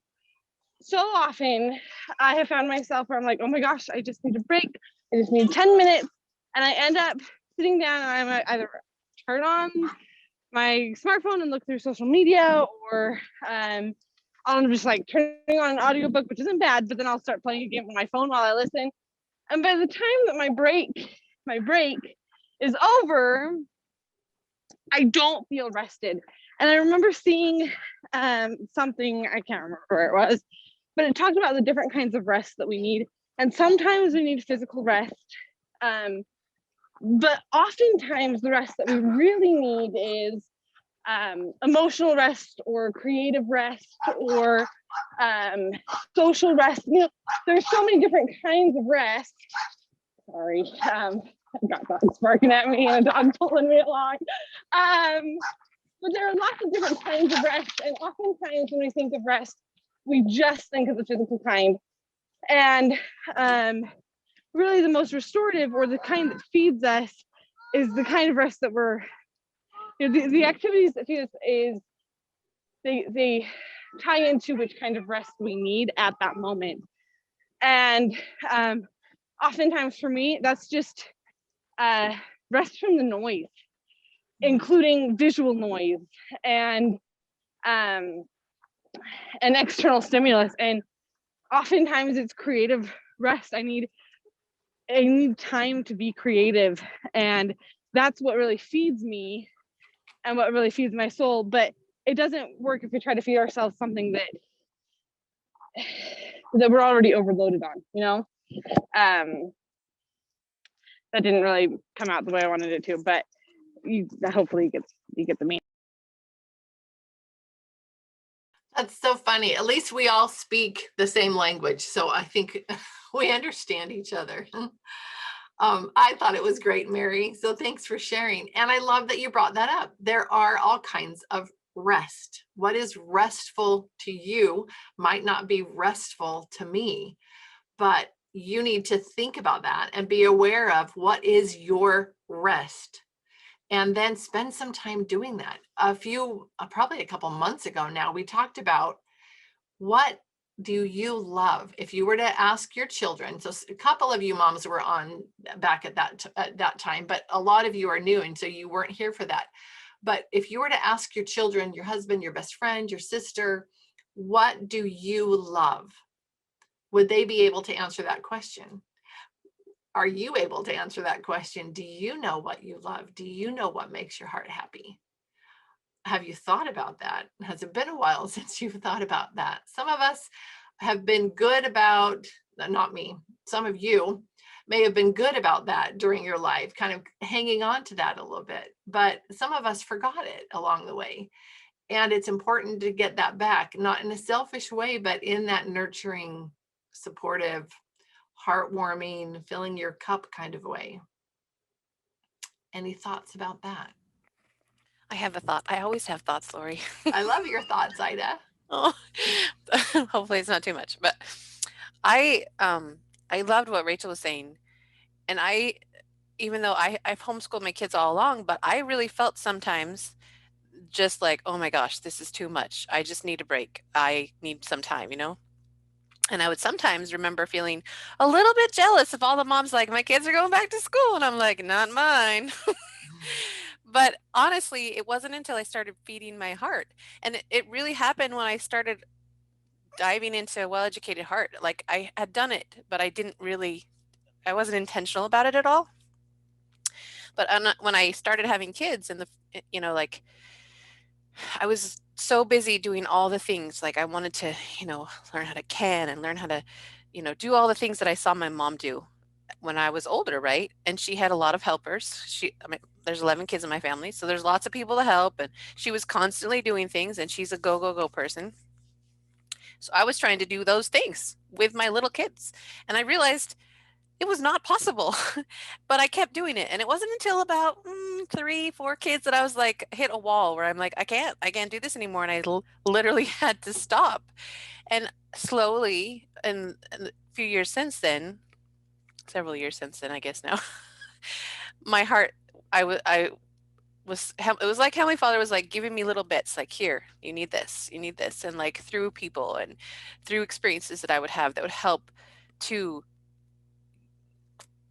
so often I have found myself where I'm like, oh my gosh, I just need a break. I just need 10 minutes. And I end up sitting down and I either turn on my smartphone and look through social media, or I'll just like turning on an audiobook, which isn't bad, but then I'll start playing a game on my phone while I listen. And by the time that my break is over, I don't feel rested. And I remember seeing something, I can't remember where it was, but it talked about the different kinds of rest that we need. And sometimes we need physical rest. But oftentimes the rest that we really need is emotional rest, or creative rest, or social rest. You know, there's so many different kinds of rest. Sorry, I've got dogs barking at me and a dog pulling me along. But there are lots of different kinds of rest, and oftentimes when we think of rest, we just think of the physical kind. And really the most restorative, or the kind that feeds us, is the kind of rest that we're, you know, the activities that feed us is they tie into which kind of rest we need at that moment. And oftentimes for me, that's just rest from the noise, including visual noise and external stimulus. And oftentimes it's creative rest. I need time to be creative, and that's what really feeds me and what really feeds my soul. But it doesn't work if we try to feed ourselves something that we're already overloaded on, you know. That didn't really come out the way I wanted it to, but hopefully you get the meaning. That's so funny. At least we all speak the same language, so I think we understand each other. I thought it was great, Mary. So thanks for sharing. And I love that you brought that up. There are all kinds of rest. What is restful to you might not be restful to me, but you need to think about that and be aware of what is your rest. And then spend some time doing that. Probably a couple months ago now, we talked about, what do you love? If you were to ask your children, so a couple of you moms were on back at that time, but a lot of you are new, and so you weren't here for that. But if you were to ask your children, your husband, your best friend, your sister, what do you love? Would they be able to answer that question? Are you able to answer that question? Do you know what you love? Do you know what makes your heart happy? Have you thought about that? Has it been a while since you've thought about that? Some of us have been good about, not me, some of you may have been good about that during your life, kind of hanging on to that a little bit, but some of us forgot it along the way. And it's important to get that back, not in a selfish way, but in that nurturing, supportive, heartwarming, filling your cup kind of way. Any thoughts about that? I have a thought. I always have thoughts, Lori. I love your thoughts, Ida. Oh, hopefully it's not too much, but I loved what Rachel was saying. And even though I've homeschooled my kids all along, but I really felt sometimes just like, oh my gosh, this is too much. I just need a break. I need some time, you know? And I would sometimes remember feeling a little bit jealous of all the moms like, my kids are going back to school. And I'm like, not mine. But honestly, it wasn't until I started feeding my heart. And it really happened when I started diving into a well-educated heart. Like I had done it, but I wasn't intentional about it at all. But when I started having kids and like I was so busy doing all the things, like I wanted to, learn how to can and learn how to, do all the things that I saw my mom do when I was older, right? And she had a lot of helpers. I mean, there's 11 kids in my family, so there's lots of people to help, and she was constantly doing things, and she's a go, go, go person. So I was trying to do those things with my little kids, and I realized it was not possible, but I kept doing it. And it wasn't until about 3, 4 kids that I was like, hit a wall where I'm like, I can't do this anymore. And I literally had to stop. And slowly, and a few years since then, several years since then, I guess now, my heart, it was like Heavenly Father was like giving me little bits, like, here, you need this. And like through people and through experiences that I would have that would help to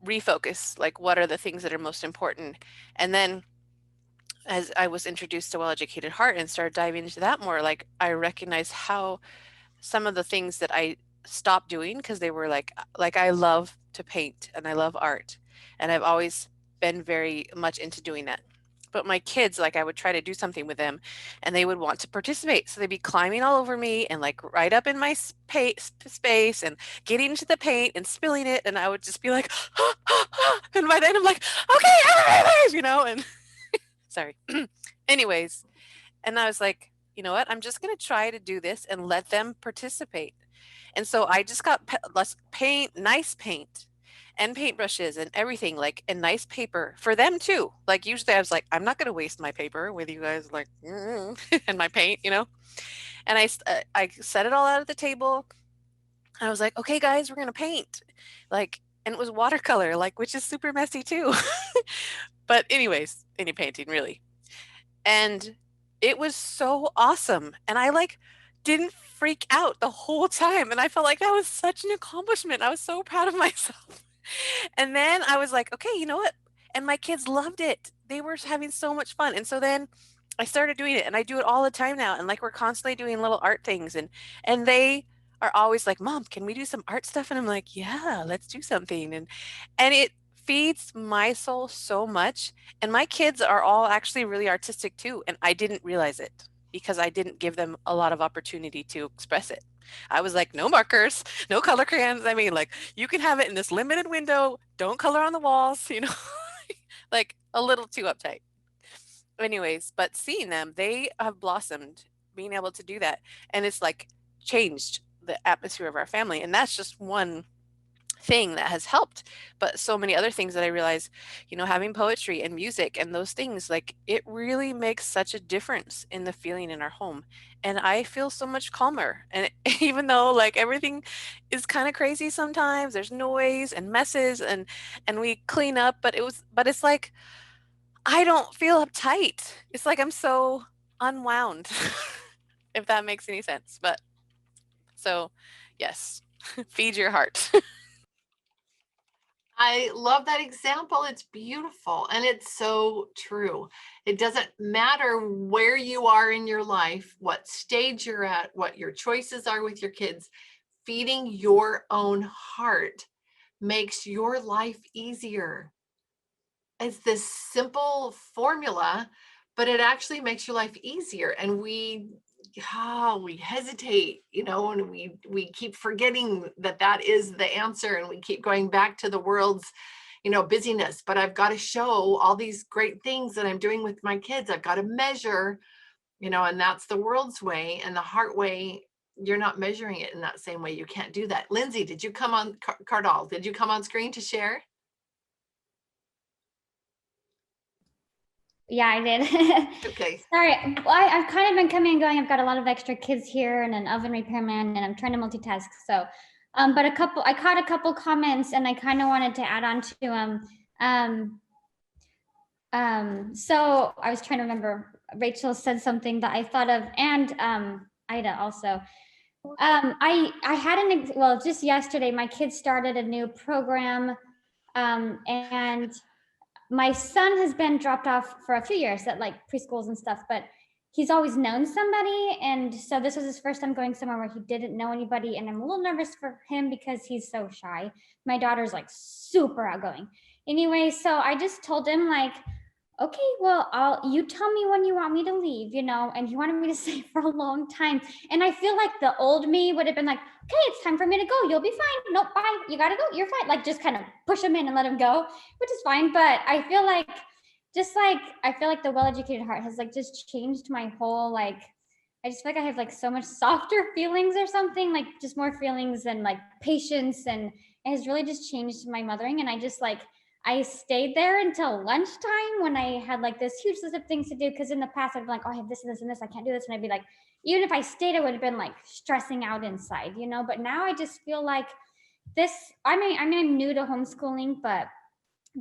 refocus, like what are the things that are most important. And then as I was introduced to Well-Educated Heart and started diving into that more, like I recognized how some of the things that I stopped doing, because they were like I love to paint and I love art, and I've always been very much into doing that. But my kids, like I would try to do something with them and they would want to participate. So they'd be climbing all over me and like right up in my space and getting into the paint and spilling it. And I would just be like, and by then I'm like, okay, everybody, and sorry. Anyways, and I was like, you know what? I'm just going to try to do this and let them participate. And so I just got less paint, nice paint and paintbrushes and everything, like, and nice paper for them too. Like usually I was like, I'm not going to waste my paper with you guys, like, and my paint, and I set it all out at the table. And I was like, okay, guys, we're going to paint, like, and it was watercolor, like, which is super messy too. But anyways, any painting really. And it was so awesome. And I like didn't freak out the whole time. And I felt like that was such an accomplishment. I was so proud of myself. And then I was like, okay, you know what? And my kids loved it. They were having so much fun. And so then I started doing it, and I do it all the time now. And like we're constantly doing little art things, and they are always like, Mom, can we do some art stuff? And I'm like, yeah, let's do something. And it feeds my soul so much. And my kids are all actually really artistic too. And I didn't realize it because I didn't give them a lot of opportunity to express it. I was like, no markers, no color crayons. I mean, like, you can have it in this limited window. Don't color on the walls, like a little too uptight. Anyways, but seeing them, they have blossomed, being able to do that. And it's like changed the atmosphere of our family. And that's just one thing that has helped, but so many other things that I realize, having poetry and music and those things, like, it really makes such a difference in the feeling in our home. And I feel so much calmer. And even though like everything is kind of crazy sometimes, there's noise and messes and we clean up, but it's like I don't feel uptight. It's like I'm so unwound, if that makes any sense. But so yes, feed your heart. I love that example. It's beautiful and it's so true. It doesn't matter where you are in your life, what stage you're at, what your choices are with your kids. Feeding your own heart makes your life easier. It's this simple formula, but it actually makes your life easier. And we hesitate, and we keep forgetting that is the answer, and we keep going back to the world's busyness. But I've got to show all these great things that I'm doing with my kids. I've got to measure, and that's the world's way. And the heart way, you're not measuring it in that same way. You can't do that. Lindsay, did you come on, Cardall, did you come on screen to share? Yeah, I did. Okay. Sorry. Well, I've kind of been coming and going. I've got a lot of extra kids here and an oven repairman, and I'm trying to multitask. So, but I caught a couple comments, and I kind of wanted to add on to them. So I was trying to remember. Rachel said something that I thought of, and Ida also. I had well, just yesterday, my kids started a new program, and my son has been dropped off for a few years at like preschools and stuff, but he's always known somebody. And so this was his first time going somewhere where he didn't know anybody. And I'm a little nervous for him because he's so shy. My daughter's like super outgoing. Anyway, so I just told him like, okay, well, you tell me when you want me to leave, and he wanted me to stay for a long time. And I feel like the old me would have been like, okay, it's time for me to go. You'll be fine. Nope, bye. You gotta go. You're fine. Like just kind of push him in and let him go, which is fine. But I feel like the Well-Educated Heart has like just changed my whole, like, I just feel like I have like so much softer feelings or something, like just more feelings and like patience. And it has really just changed my mothering. And I stayed there until lunchtime when I had like this huge list of things to do. Cause in the past I'd be like, oh, I have this and this and this, I can't do this. And I'd be like, even if I stayed, I would have been like stressing out inside, but now I just feel like this, I mean, I'm new to homeschooling, but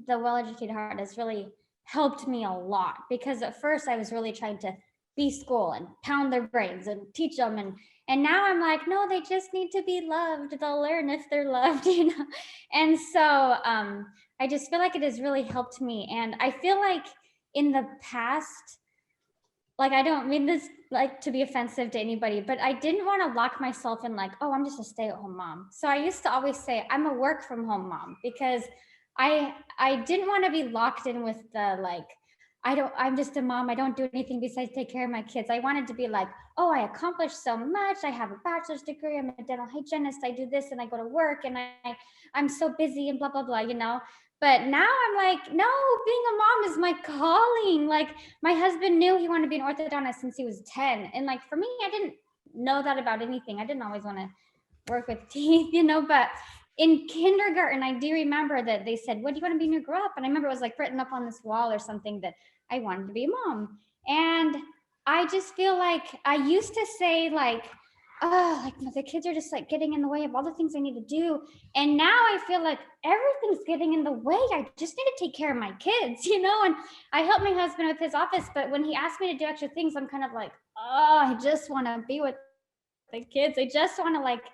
the Well-Educated Heart has really helped me a lot, because at first I was really trying to be school and pound their brains and teach them. And now I'm like, no, they just need to be loved. They'll learn if they're loved, And so I just feel like it has really helped me. And I feel like in the past, like, I don't mean this like to be offensive to anybody, but I didn't want to lock myself in like, oh, I'm just a stay-at-home mom. So I used to always say I'm a work from home mom, because I didn't want to be locked in with the like, I'm just a mom. I don't do anything besides take care of my kids. I wanted to be like, oh, I accomplished so much. I have a bachelor's degree. I'm a dental hygienist. I do this and I go to work and I'm so busy and blah, blah, blah, But now I'm like, no, being a mom is my calling. Like my husband knew he wanted to be an orthodontist since he was 10. And like, for me, I didn't know that about anything. I didn't always want to work with teeth, but in kindergarten, I do remember that they said, what do you want to be when you grow up? And I remember it was like written up on this wall or something that I wanted to be a mom. And I just feel like I used to say like, oh, like the kids are just like getting in the way of all the things I need to do. And now I feel like everything's getting in the way. I just need to take care of my kids, and I help my husband with his office, but when he asked me to do extra things, I'm kind of like, oh, I just want to be with the kids. I just want to like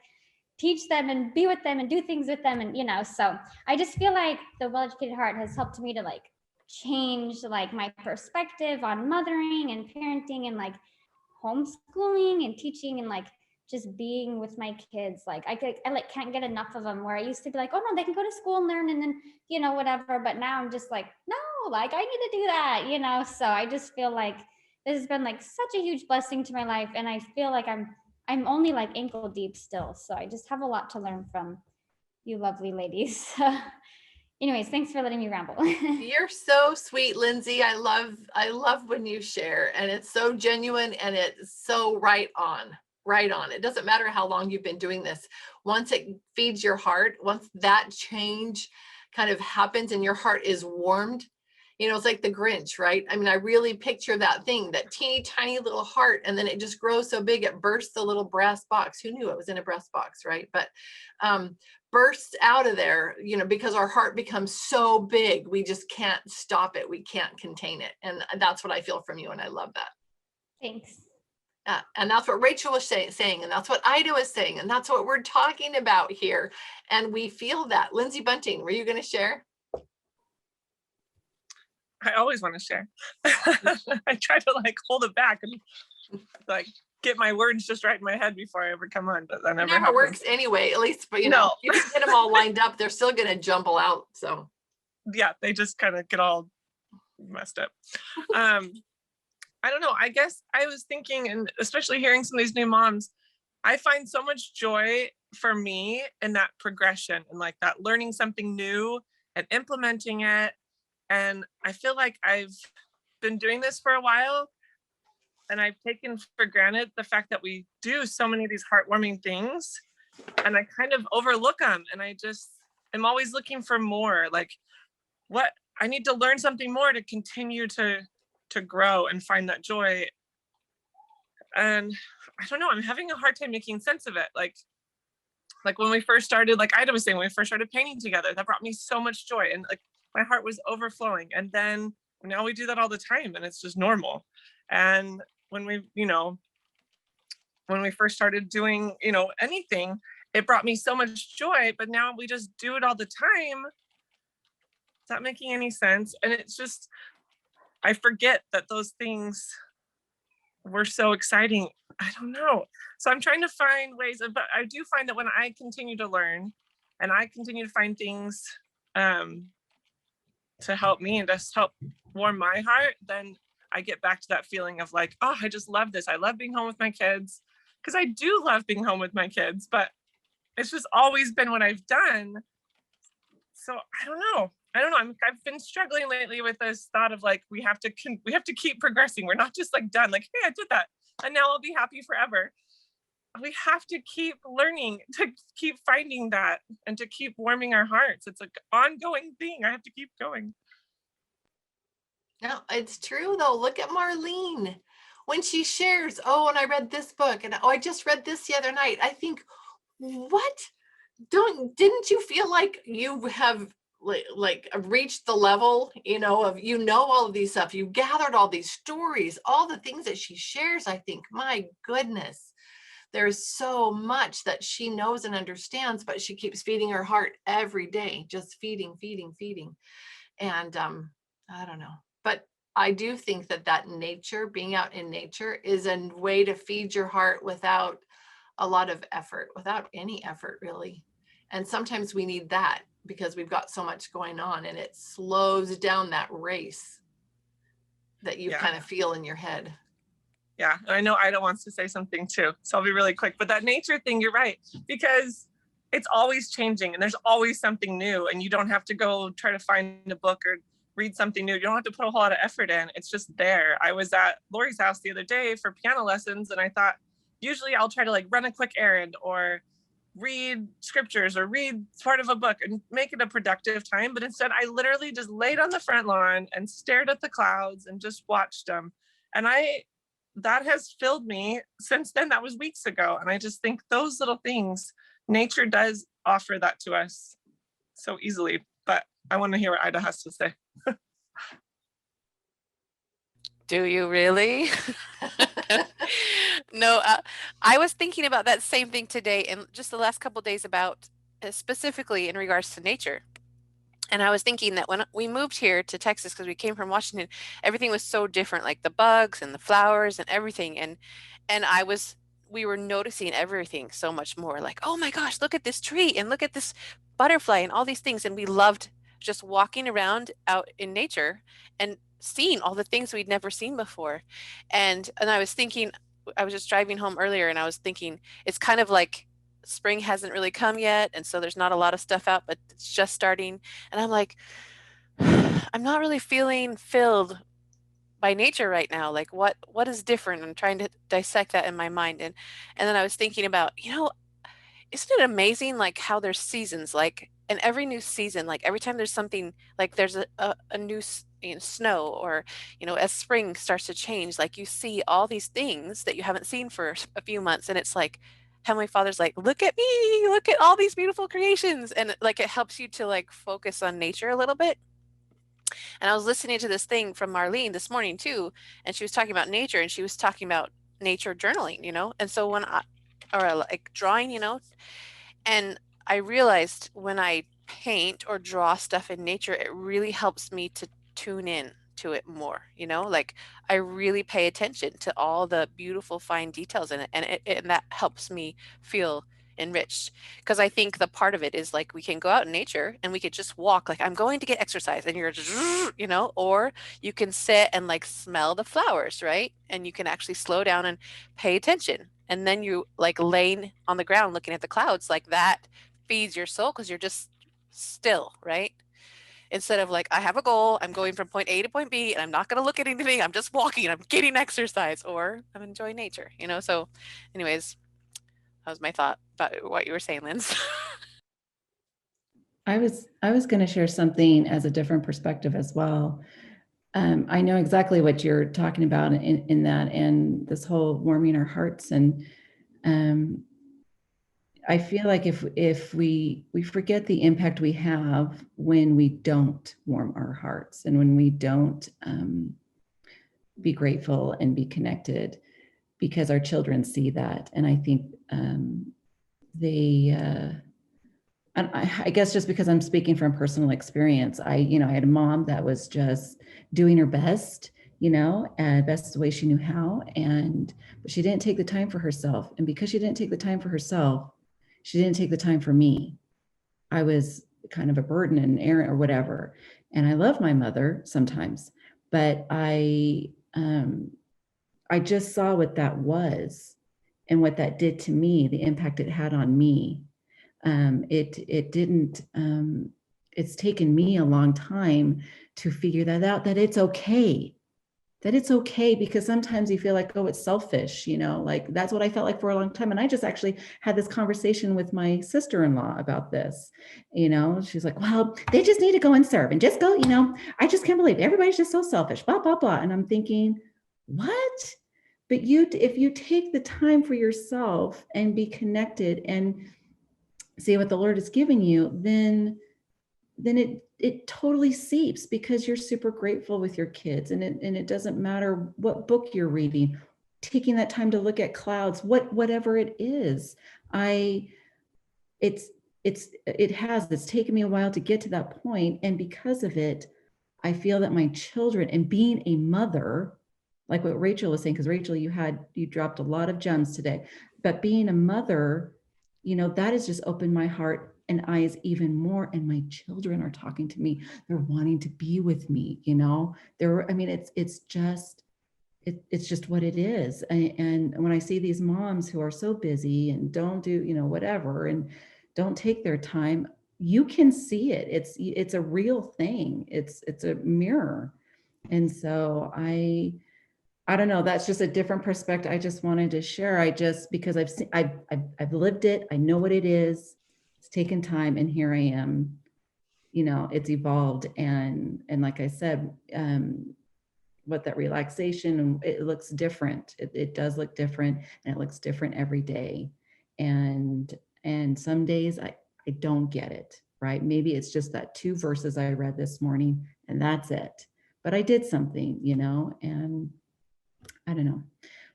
teach them and be with them and do things with them. And, so I just feel like the Well-Educated Heart has helped me to like change like my perspective on mothering and parenting and like homeschooling and teaching and like just being with my kids. Like I like can't get enough of them, where I used to be like, oh no, they can go to school and learn and then, whatever. But now I'm just like, no, like I need to do that, So I just feel like this has been like such a huge blessing to my life. And I feel like I'm only like ankle deep still. So I just have a lot to learn from you lovely ladies. Anyways, thanks for letting me ramble. You're so sweet, Lindsay. I love when you share, and it's so genuine and it's so right on. It doesn't matter how long you've been doing this. Once it feeds your heart, once that change kind of happens and your heart is warmed, it's like the Grinch, right? I mean, I really picture that thing, that teeny tiny little heart, and then it just grows so big, it bursts the little brass box. Who knew it was in a brass box, right? But bursts out of there, because our heart becomes so big, we just can't stop it. We can't contain it. And that's what I feel from you. And I love that. Thanks. And that's what Rachel was saying, and that's what Ida was saying, and that's what we're talking about here. And we feel that. Lindsay Bunting, were you going to share? I always want to share. I try to like hold it back and like get my words just right in my head before I ever come on, but that never happens. Works anyway, at least, but you can get them all lined up, they're still going to jumble out. So yeah, they just kind of get all messed up. I don't know. I guess I was thinking, and especially hearing some of these new moms, I find so much joy for me in that progression and like that learning something new and implementing it. And I feel like I've been doing this for a while, and I've taken for granted the fact that we do so many of these heartwarming things, and I kind of overlook them. And I just am always looking for more, like what I need to learn something more to continue to grow and find that joy. And I don't know, I'm having a hard time making sense of it. Like when we first started, like Ida was saying, when we first started painting together, that brought me so much joy, and like my heart was overflowing. And then now we do that all the time, and it's just normal. And when we, when we first started doing, you know, anything, it brought me so much joy, but now we just do it all the time. It's not making any sense. And it's just, I forget that those things were so exciting. I don't know. So I'm trying to find ways of, but I do find that when I continue to learn and I continue to find things to help me and just help warm my heart, then I get back to that feeling of like, oh, I just love this. I love being home with my kids, because I do love being home with my kids, but it's just always been what I've done. So I don't know. I've been struggling lately with this thought of like, we have to keep progressing. We're not just like done, like, hey, I did that and now I'll be happy forever. We have to keep learning, to keep finding that, and to keep warming our hearts. It's an ongoing thing. I have to keep going. No, it's true though. Look at Marlene. When she shares, oh, and I read this book, and oh, I just read this the other night. I think, what? Didn't you feel like you have like reached the level, you know, of, you know, all of these stuff, you gathered all these stories, all the things that she shares. I think, my goodness, there's so much that she knows and understands, but she keeps feeding her heart every day, just feeding. And I don't know, but I do think that nature, being out in nature, is a way to feed your heart without a lot of effort, without any effort really. And sometimes we need that because we've got so much going on, and it slows down that race that you kind of feel in your head. Yeah, and I know Ida wants to say something too, so I'll be really quick. But that nature thing, you're right, because it's always changing and there's always something new, and you don't have to go try to find a book or read something new. You don't have to put a whole lot of effort in. It's just there. I was at Lori's house the other day for piano lessons, and I thought, usually I'll try to like run a quick errand or read scriptures or read part of a book and make it a productive time. But instead, I literally just laid on the front lawn and stared at the clouds and just watched them. And that has filled me since then. That was weeks ago. And I just think those little things, nature does offer that to us so easily. But I want to hear what Ida has to say. Do you really? No, I was thinking about that same thing today, and just the last couple of days, about specifically in regards to nature. And I was thinking that when we moved here to Texas, because we came from Washington, everything was so different, like the bugs and the flowers and everything. And we were noticing everything so much more, like, oh my gosh, look at this tree and look at this butterfly and all these things. And we loved just walking around out in nature and seeing all the things we'd never seen before. And I was thinking, I was just driving home earlier and I was thinking, it's kind of like spring hasn't really come yet, and so there's not a lot of stuff out, but it's just starting. And I'm like, I'm not really feeling filled by nature right now. Like, what is different? I'm trying to dissect that in my mind. And then I was thinking about, isn't it amazing, like how there's seasons, like, and every new season, like every time there's something, like there's a new snow, or as spring starts to change, like you see all these things that you haven't seen for a few months, and it's like Heavenly Father's like, look at me, look at all these beautiful creations. And like it helps you to like focus on nature a little bit. And I was listening to this thing from Marlene this morning too, and she was talking about nature, and she was talking about nature journaling, and so or like drawing, and I realized when I paint or draw stuff in nature, it really helps me to tune in to it more, like I really pay attention to all the beautiful fine details in it, and that helps me feel enriched, because I think the part of it is like we can go out in nature and we could just walk, like I'm going to get exercise, and you're just, or you can sit and like smell the flowers, right? And you can actually slow down and pay attention, and then you like laying on the ground looking at the clouds, like that feeds your soul because you're just still, right? Instead of like, I have a goal, I'm going from point A to point B, and I'm not going to look at anything, I'm just walking, I'm getting exercise, or I'm enjoying nature, So anyways, that was my thought about what you were saying, Linz. I was going to share something as a different perspective as well. I know exactly what you're talking about in that, and this whole warming our hearts. And I feel like if we forget the impact we have when we don't warm our hearts, and when we don't be grateful and be connected. because our children see that. And I think I guess just because I'm speaking from personal experience, I had a mom that was just doing her best, best the way she knew how. But she didn't take the time for herself. And because she didn't take the time for herself, she didn't take the time for me. I was kind of a burden and errant or whatever. And I love my mother sometimes, but I just saw what that was and what that did to me, the impact it had on me. It's taken me a long time to figure that out, that it's okay, because sometimes you feel like, oh, it's selfish, like that's what I felt like for a long time. And I just actually had this conversation with my sister-in-law about this. She's like, well, they just need to go and serve and just go, I just can't believe everybody's just so selfish, blah, blah, blah. And I'm thinking, what? But if you take the time for yourself and be connected and see what the Lord is giving you, then it totally seeps, because you're super grateful with your kids, and it doesn't matter what book you're reading, taking that time to look at clouds, whatever it is. It's taken me a while to get to that point, and because of it, I feel that my children, and being a mother, like what Rachel was saying, because Rachel, you dropped a lot of gems today, but being a mother, that has just opened my heart and eyes even more. And my children are talking to me. They're wanting to be with me, it's just what it is. And when I see these moms who are so busy and don't do, whatever, and don't take their time, you can see it. It's a real thing. It's a mirror. And so I don't know. That's just a different perspective. I just wanted to share. Because I've lived it. I know what it is. It's taken time, and here I am. It's evolved, and like I said, what that relaxation, it looks different. It does look different, and it looks different every day. And some days I don't get it. Right? Maybe it's just that 2 verses I read this morning, and that's it. But I did something, and I don't know,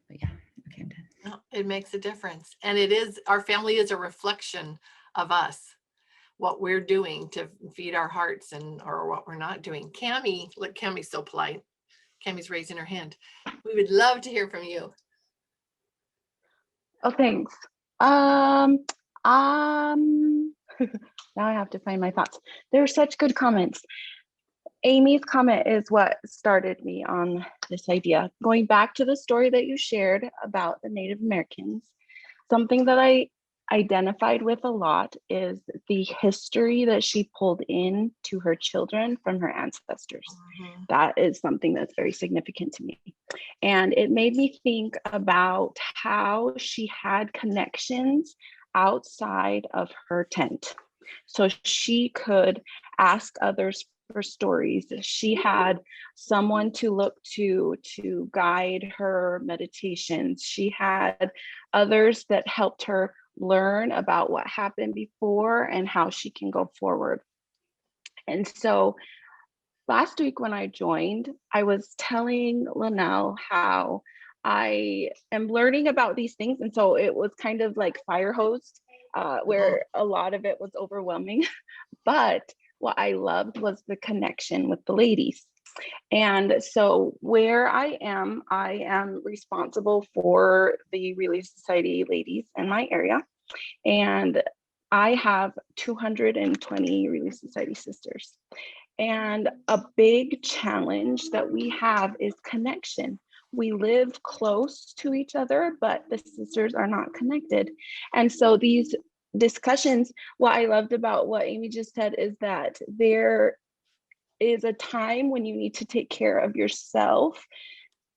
but yeah, okay, I'm done. No, it makes a difference. And our family is a reflection of us, what we're doing to feed our hearts or what we're not doing. Cammie, look, Cammie's so polite. Cammie's raising her hand. We would love to hear from you. Oh, thanks. Now I have to find my thoughts. They're such good comments. Amy's comment is what started me on this idea. Going back to the story that you shared about the Native Americans, something that I identified with a lot is the history that she pulled in to her children from her ancestors. Mm-hmm. That is something that's very significant to me. And it made me think about how she had connections outside of her tent. So she could ask others for stories. She had someone to look to guide her meditations. She had others that helped her learn about what happened before and how she can go forward. And so last week when I joined, I was telling Linnell how I am learning about these things. And so it was kind of like fire hose, where a lot of it was overwhelming. But what I loved was the connection with the ladies. And so where I am responsible for the Relief Society ladies in my area. And I have 220 Relief Society sisters. And a big challenge that we have is connection. We live close to each other, but the sisters are not connected. And so these discussions, what I loved about what Amy just said is that there is a time when you need to take care of yourself,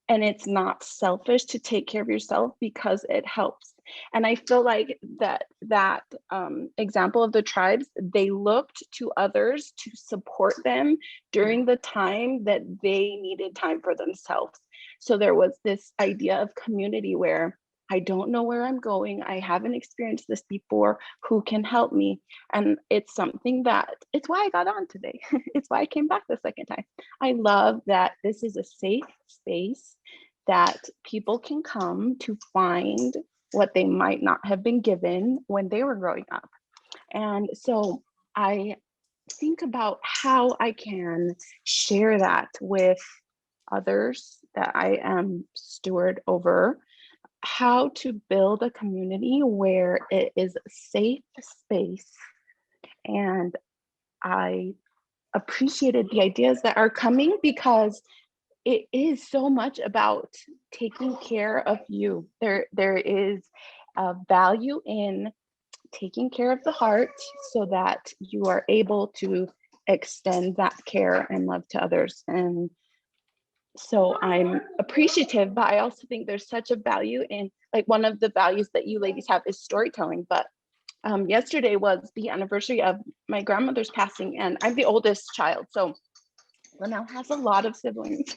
and it's not selfish to take care of yourself because it helps. And I feel like that example of the tribes, they looked to others to support them during the time that they needed time for themselves. So there was this idea of community where I don't know where I'm going. I haven't experienced this before. Who can help me? And it's something it's why I got on today. It's why I came back the second time. I love that this is a safe space that people can come to find what they might not have been given when they were growing up. And so I think about how I can share that with others that I am steward over, how to build a community where it is a safe space. And I appreciated the ideas that are coming because it is so much about taking care of you. There is a value in taking care of the heart so that you are able to extend that care and love to others. And so I'm appreciative, but I also think there's such a value in, like, one of the values that you ladies have is storytelling. But yesterday was the anniversary of my grandmother's passing, and I'm the oldest child. So Linnell has a lot of siblings.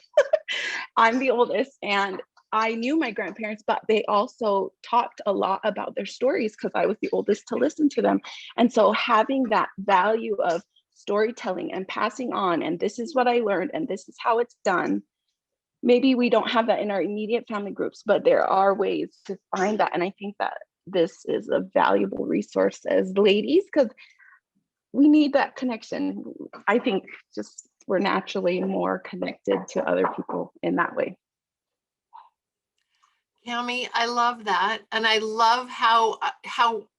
I'm the oldest, and I knew my grandparents, but they also talked a lot about their stories because I was the oldest to listen to them. And so having that value of storytelling and passing on, and this is what I learned, and this is how it's done. Maybe we don't have that in our immediate family groups, but there are ways to find that. And I think that this is a valuable resource as ladies, because we need that connection. I think just we're naturally more connected to other people in that way. Cami, I love that. And I love how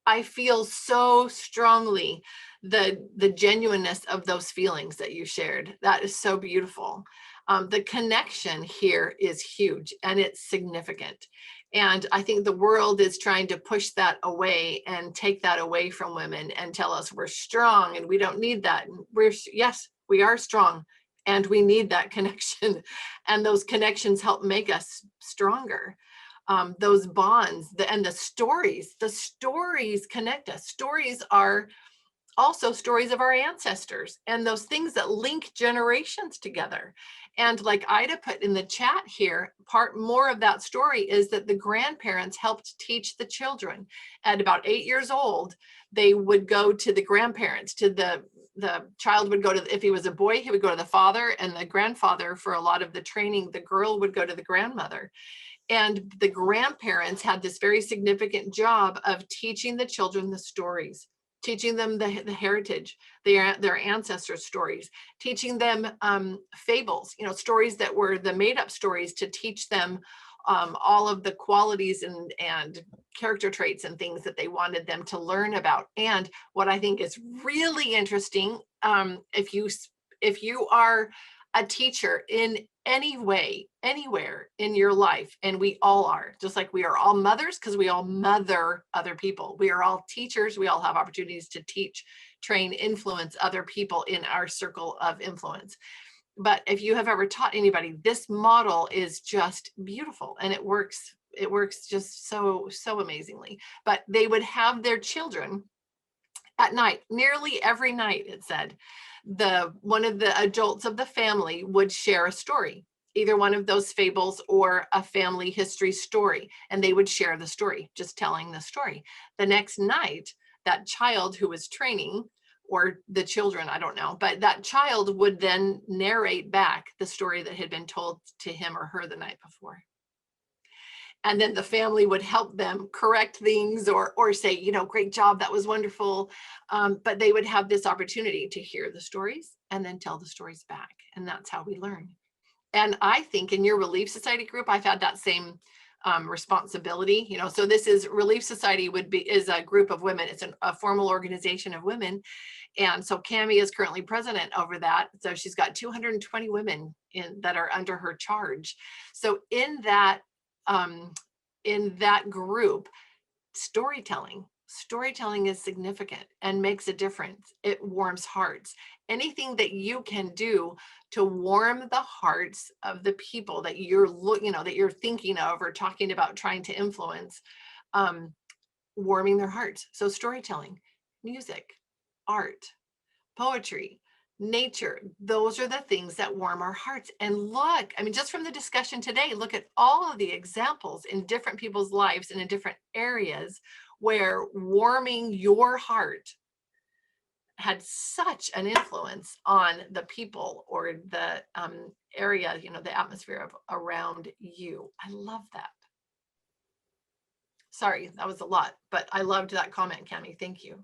I feel so strongly the genuineness of those feelings that you shared. That is so beautiful. The connection here is huge and it's significant. And I think the world is trying to push that away and take that away from women and tell us we're strong and we don't need that. And yes, we are strong and we need that connection. And those connections help make us stronger. Those bonds and the stories connect us. Stories are also stories of our ancestors and those things that link generations together. And like Ida put in the chat here, more of that story is that the grandparents helped teach the children. At about 8 years old, they would go to the grandparents, to the child would go to, if he was a boy, he would go to the father, and the grandfather for a lot of the training, the girl would go to the grandmother. And the grandparents had this very significant job of teaching the children the stories, teaching them the heritage, their ancestors' stories, teaching them fables, stories that were the made up stories to teach them all of the qualities and character traits and things that they wanted them to learn about. And what I think is really interesting, if you are a teacher in any way, anywhere in your life, and we all are, just like we are all mothers because we all mother other people. We are all teachers. We all have opportunities to teach, train, influence other people in our circle of influence. But if you have ever taught anybody, this model is just beautiful and it works just so amazingly. But they would have their children at night, nearly every night, it said, one of the adults of the family would share a story, either one of those fables or a family history story, and they would share the story, just telling the story. The next night, that child who was training, or the children, I don't know, but that child would then narrate back the story that had been told to him or her the night before. And then the family would help them correct things or say, great job, that was wonderful. But they would have this opportunity to hear the stories and then tell the stories back. And that's how we learn. And I think in your Relief Society group, I've had that same responsibility. So this is Relief Society is a group of women. It's a formal organization of women. And so Cami is currently president over that. So she's got 220 women that are under her charge. So in that group, storytelling is significant and makes a difference. It warms hearts. Anything that you can do to warm the hearts of the people that that you're thinking of or talking about trying to influence, warming their hearts. So storytelling, music, art, poetry, nature, those are the things that warm our hearts. And look, just from the discussion today, look at all of the examples in different people's lives and in different areas where warming your heart had such an influence on the people or the area, you know, the atmosphere of around you. I love that. Sorry, that was a lot, but I loved that comment, Cami. Thank you.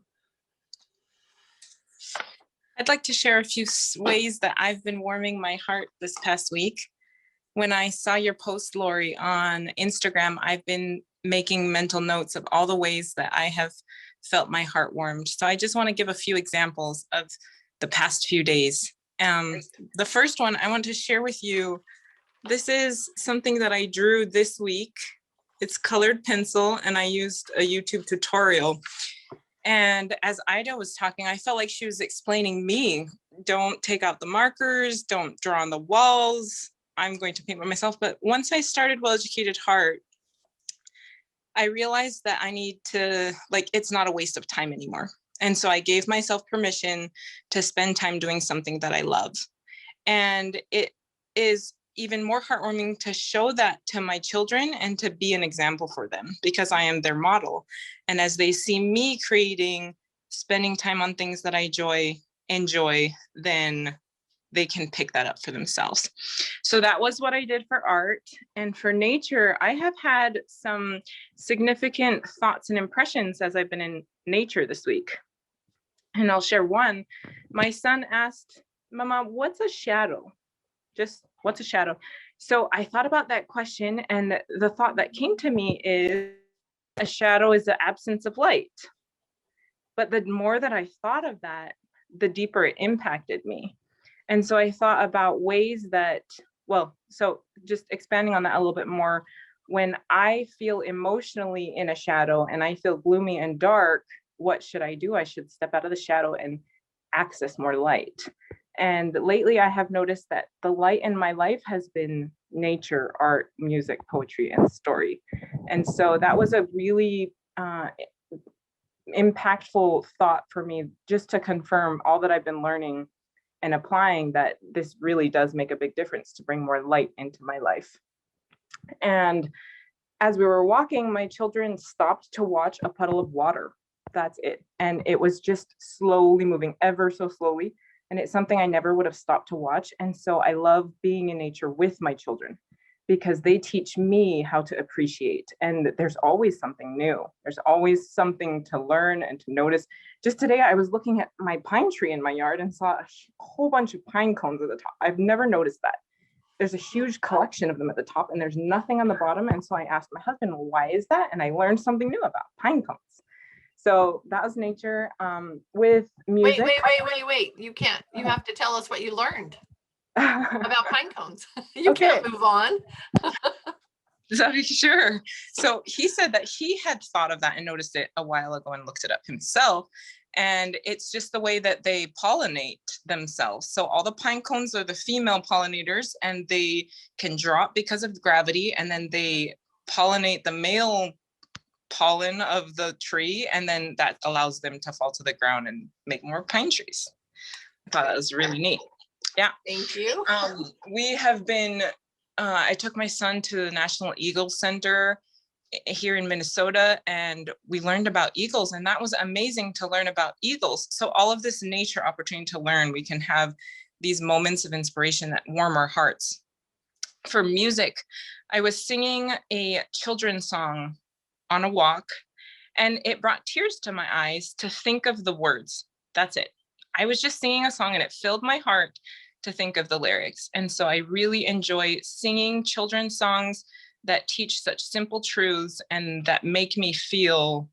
I'd like to share a few ways that I've been warming my heart this past week. When I saw your post, Lori, on Instagram, I've been making mental notes of all the ways that I have felt my heart warmed. So I just want to give a few examples of the past few days. The first one I want to share with you, this is something that I drew this week. It's colored pencil, and I used a YouTube tutorial. And as Ida was talking, I felt like she was explaining me, don't take out the markers, don't draw on the walls. I'm going to paint by myself. But once I started Well-Educated Heart, I realized that I need to, like, it's not a waste of time anymore. And so I gave myself permission to spend time doing something that I love. And it is even more heartwarming to show that to my children and to be an example for them, because I am their model. And as they see me creating, spending time on things that I enjoy, then they can pick that up for themselves. So that was what I did for art. And for nature, I have had some significant thoughts and impressions as I've been in nature this week. And I'll share one. My son asked, Mama, what's a shadow? Just what's a shadow? So I thought about that question, and the thought that came to me is a shadow is the absence of light. But the more that I thought of that, the deeper it impacted me. And so I thought about ways that, well, so just expanding on that a little bit more, when I feel emotionally in a shadow and I feel gloomy and dark, what should I do? I should step out of the shadow and access more light. And lately I have noticed that the light in my life has been nature, art, music, poetry, and story. And so that was a really impactful thought for me, just to confirm all that I've been learning and applying, that this really does make a big difference to bring more light into my life. And as we were walking, my children stopped to watch a puddle of water. That's it. And it was just slowly moving, ever so slowly. And it's something I never would have stopped to watch. And so I love being in nature with my children, because they teach me how to appreciate. And there's always something new. There's always something to learn and to notice. Just today, I was looking at my pine tree in my yard and saw a whole bunch of pine cones at the top. I've never noticed that. There's a huge collection of them at the top, and there's nothing on the bottom. And so I asked my husband, well, why is that? And I learned something new about pine cones. So that was nature. With music. Wait. You can't, you have to tell us what you learned about pine cones. You Okay. can't move on. Sure. So he said that he had thought of that and noticed it a while ago and looked it up himself. And it's just the way that they pollinate themselves. So all the pine cones are the female pollinators, and they can drop because of gravity, and then they pollinate the male pollen of the tree, and then that allows them to fall to the ground and make more pine trees. I thought that was really neat. Yeah. Thank you. We have been, I took my son to the National Eagle Center here in Minnesota, and we learned about eagles, and that was amazing to learn about eagles. So all of this nature opportunity to learn, we can have these moments of inspiration that warm our hearts. For music, I was singing a children's song on a walk, and it brought tears to my eyes to think of the words. That's it. I was just singing a song, and it filled my heart to think of the lyrics. And so I really enjoy singing children's songs that teach such simple truths and that make me feel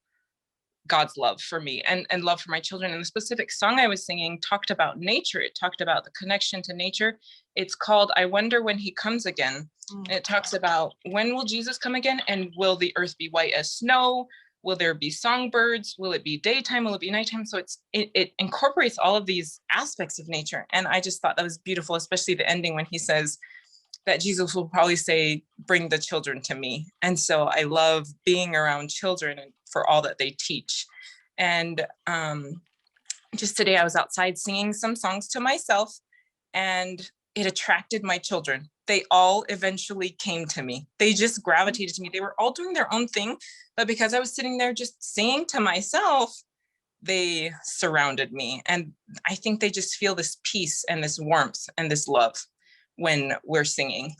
God's love for me and love for my children. And the specific song I was singing talked about nature. It talked about the connection to nature. It's called I Wonder When He Comes Again. And it talks about, when will Jesus come again? And will the earth be white as snow? Will there be songbirds? Will it be daytime? Will it be nighttime? So it incorporates all of these aspects of nature. And I just thought that was beautiful, especially the ending when he says that Jesus will probably say, bring the children to me. And so I love being around children and for all that they teach. And just today I was outside singing some songs to myself, and it attracted my children. They all eventually came to me. They just gravitated to me. They were all doing their own thing, but because I was sitting there just singing to myself, they surrounded me. And I think they just feel this peace and this warmth and this love when we're singing.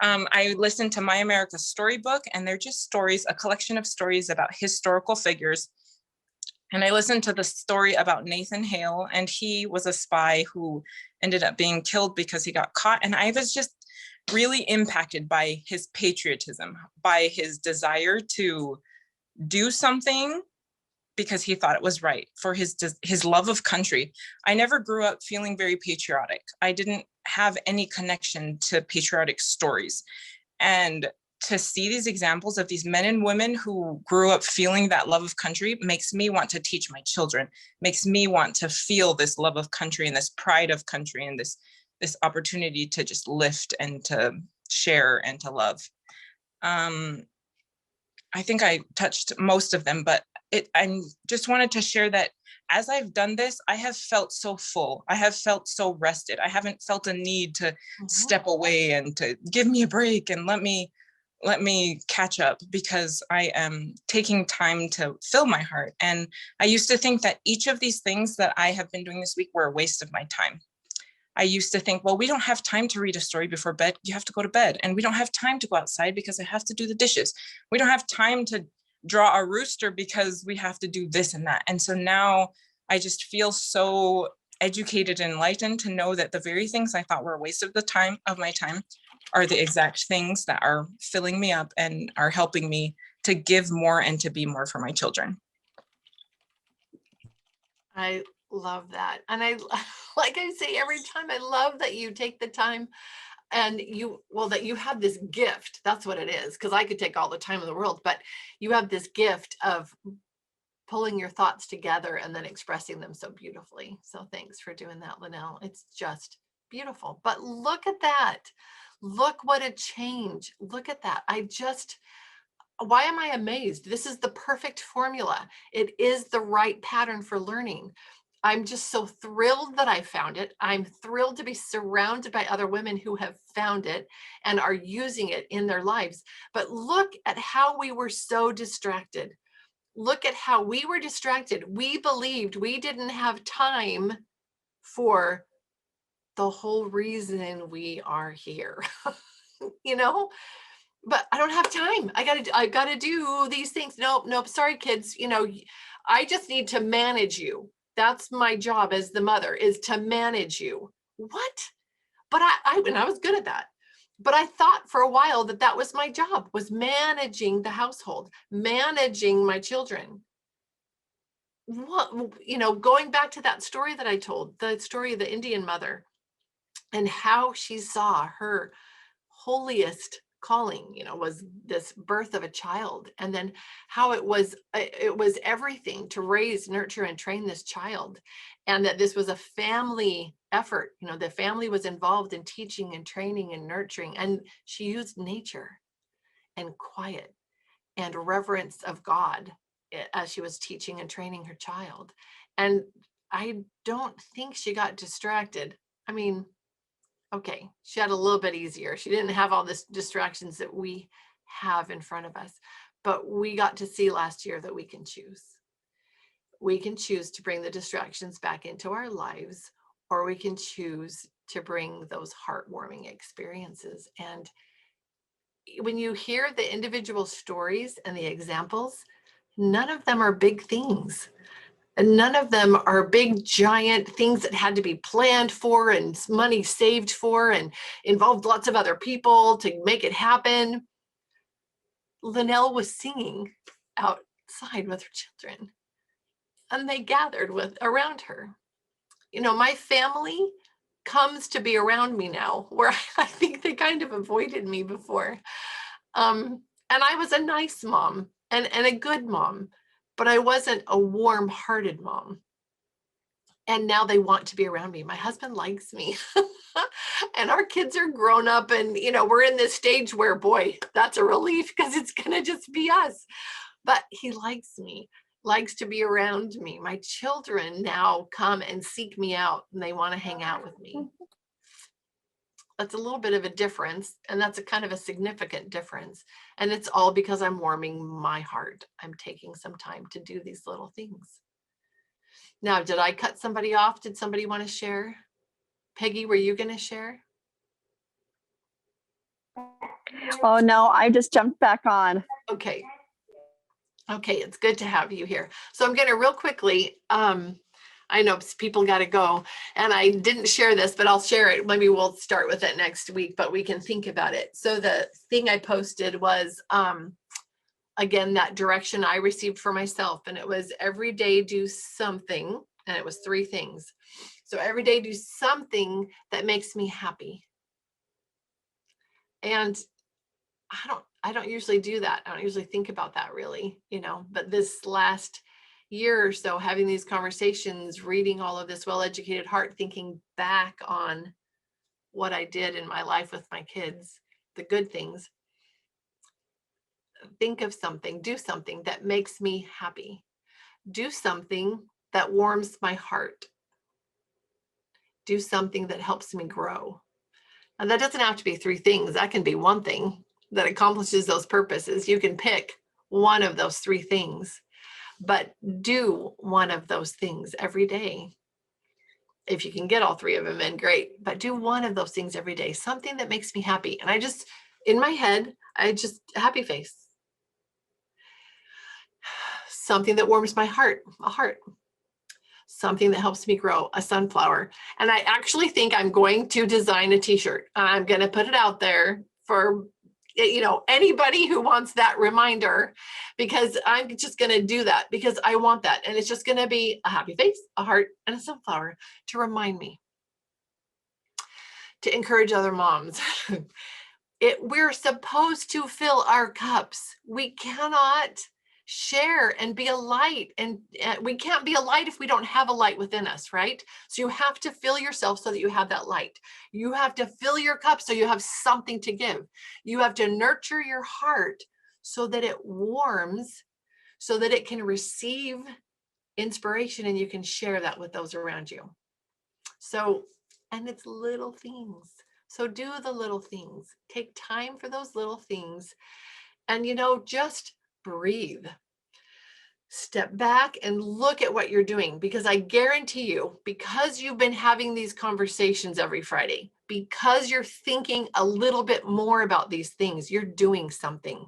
I listened to My America Storybook, and they're just stories, a collection of stories about historical figures. And I listened to the story about Nathan Hale, and he was a spy who ended up being killed because he got caught. And I was just really impacted by his patriotism, by his desire to do something because he thought it was right, for his love of country. I never grew up feeling very patriotic. I didn't have any connection to patriotic stories. And to see these examples of these men and women who grew up feeling that love of country makes me want to teach my children, makes me want to feel this love of country and this pride of country and this opportunity to just lift and to share and to love. I think I touched most of them, but I just wanted to share that as I've done this, I have felt so full. I have felt so rested. I haven't felt a need to step away and to give me a break and let me catch up, because I am taking time to fill my heart. And I used to think that each of these things that I have been doing this week were a waste of my time. I used to think, well, we don't have time to read a story before bed. You have to go to bed. And we don't have time to go outside because I have to do the dishes. We don't have time to draw a rooster because we have to do this and that. And so now I just feel so educated and enlightened to know that the very things I thought were a waste of my time are the exact things that are filling me up and are helping me to give more and to be more for my children. I love that. And I, like I say every time, I love that you take the time and that you have this gift. That's what it is. Because I could take all the time in the world, but you have this gift of pulling your thoughts together and then expressing them so beautifully. So thanks for doing that, Linnell. It's just beautiful. But look at that. Look what a change. Look at that. Why am I amazed? This is the perfect formula. It is the right pattern for learning. I'm just so thrilled that I found it. I'm thrilled to be surrounded by other women who have found it and are using it in their lives. But look at how we were so distracted. Look at how we were distracted. We believed we didn't have time for the whole reason we are here, but I don't have time. I gotta do these things. Nope. Sorry, kids. I just need to manage you. That's my job as the mother, is to manage you. What? But I was good at that. But I thought for a while that was my job, was managing the household, managing my children. Going back to that story that I told, the story of the Indian mother and how she saw her holiest calling, was this birth of a child, and then how it was everything to raise, nurture, and train this child, and that this was a family effort. The family was involved in teaching and training and nurturing, and she used nature and quiet and reverence of God as she was teaching and training her child. And I don't think she got distracted. I mean, okay, she had a little bit easier. She didn't have all this distractions that we have in front of us, but we got to see last year that we can choose. We can choose to bring the distractions back into our lives, or we can choose to bring those heartwarming experiences. And when you hear the individual stories and the examples, none of them are big things. And none of them are big, giant things that had to be planned for and money saved for and involved lots of other people to make it happen. Linnell was singing outside with her children, and they gathered around her. My family comes to be around me now, where I think they kind of avoided me before. And I was a nice mom and a good mom, but I wasn't a warm-hearted mom. And now they want to be around me. My husband likes me. And our kids are grown up, and we're in this stage where, boy, that's a relief, because it's gonna just be us. But he likes me, likes to be around me. My children now come and seek me out, and they want to hang out with me. That's a little bit of a difference, and that's a kind of a significant difference. And it's all because I'm warming my heart. I'm taking some time to do these little things. Now, did I cut somebody off? Did somebody want to share? Peggy, were you going to share? Oh, no, I just jumped back on. Okay. Okay, it's good to have you here. So I'm going to real quickly, I know people got to go, and I didn't share this, but I'll share it. Maybe we'll start with it next week, but we can think about it. So the thing I posted was, again, that direction I received for myself, and it was every day do something, and it was 3 things. So every day do something that makes me happy. And I don't usually do that. I don't usually think about that really, but this last year or so, having these conversations, reading all of this Well-Educated Heart, thinking back on what I did in my life with my kids, the good things. Think of something, do something that makes me happy. Do something that warms my heart. Do something that helps me grow. And that doesn't have to be 3 things. That can be 1 thing that accomplishes those purposes. You can pick one of those 3 things, but do one of those things every day. If you can get all 3 of them in, great, but do one of those things every day, something that makes me happy. And I just, in my head, happy face. Something that warms my heart, a heart. Something that helps me grow, a sunflower. And I actually think I'm going to design a t-shirt. I'm going to put it out there for, anybody who wants that reminder, because I'm just going to do that because I want that. And it's just going to be a happy face, a heart, and a sunflower to remind me, to encourage other moms. We're supposed to fill our cups. We cannot share and be a light, and we can't be a light if we don't have a light within us, right? So you have to fill yourself so that you have that light. You have to fill your cup so you have something to give. You have to nurture your heart so that it warms, so that it can receive inspiration and you can share that with those around you. So, and it's little things. So do the little things. Take time for those little things, and just breathe. Step back and look at what you're doing, because I guarantee you, because you've been having these conversations every Friday, because you're thinking a little bit more about these things, you're doing something.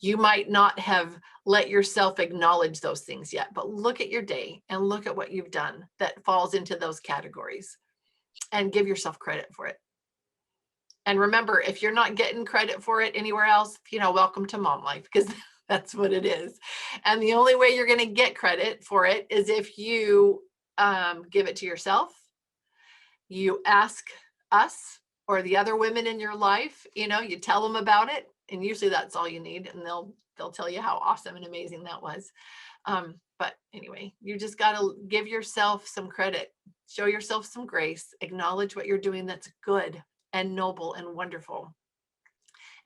You might not have let yourself acknowledge those things yet, but look at your day and look at what you've done that falls into those categories, and give yourself credit for it. And remember, if you're not getting credit for it anywhere else, welcome to mom life, because that's what it is. And the only way you're going to get credit for it is if you give it to yourself. You ask us or the other women in your life, you tell them about it. And usually that's all you need. And they'll tell you how awesome and amazing that was. But anyway, you just got to give yourself some credit, show yourself some grace, acknowledge what you're doing that's good and noble and wonderful.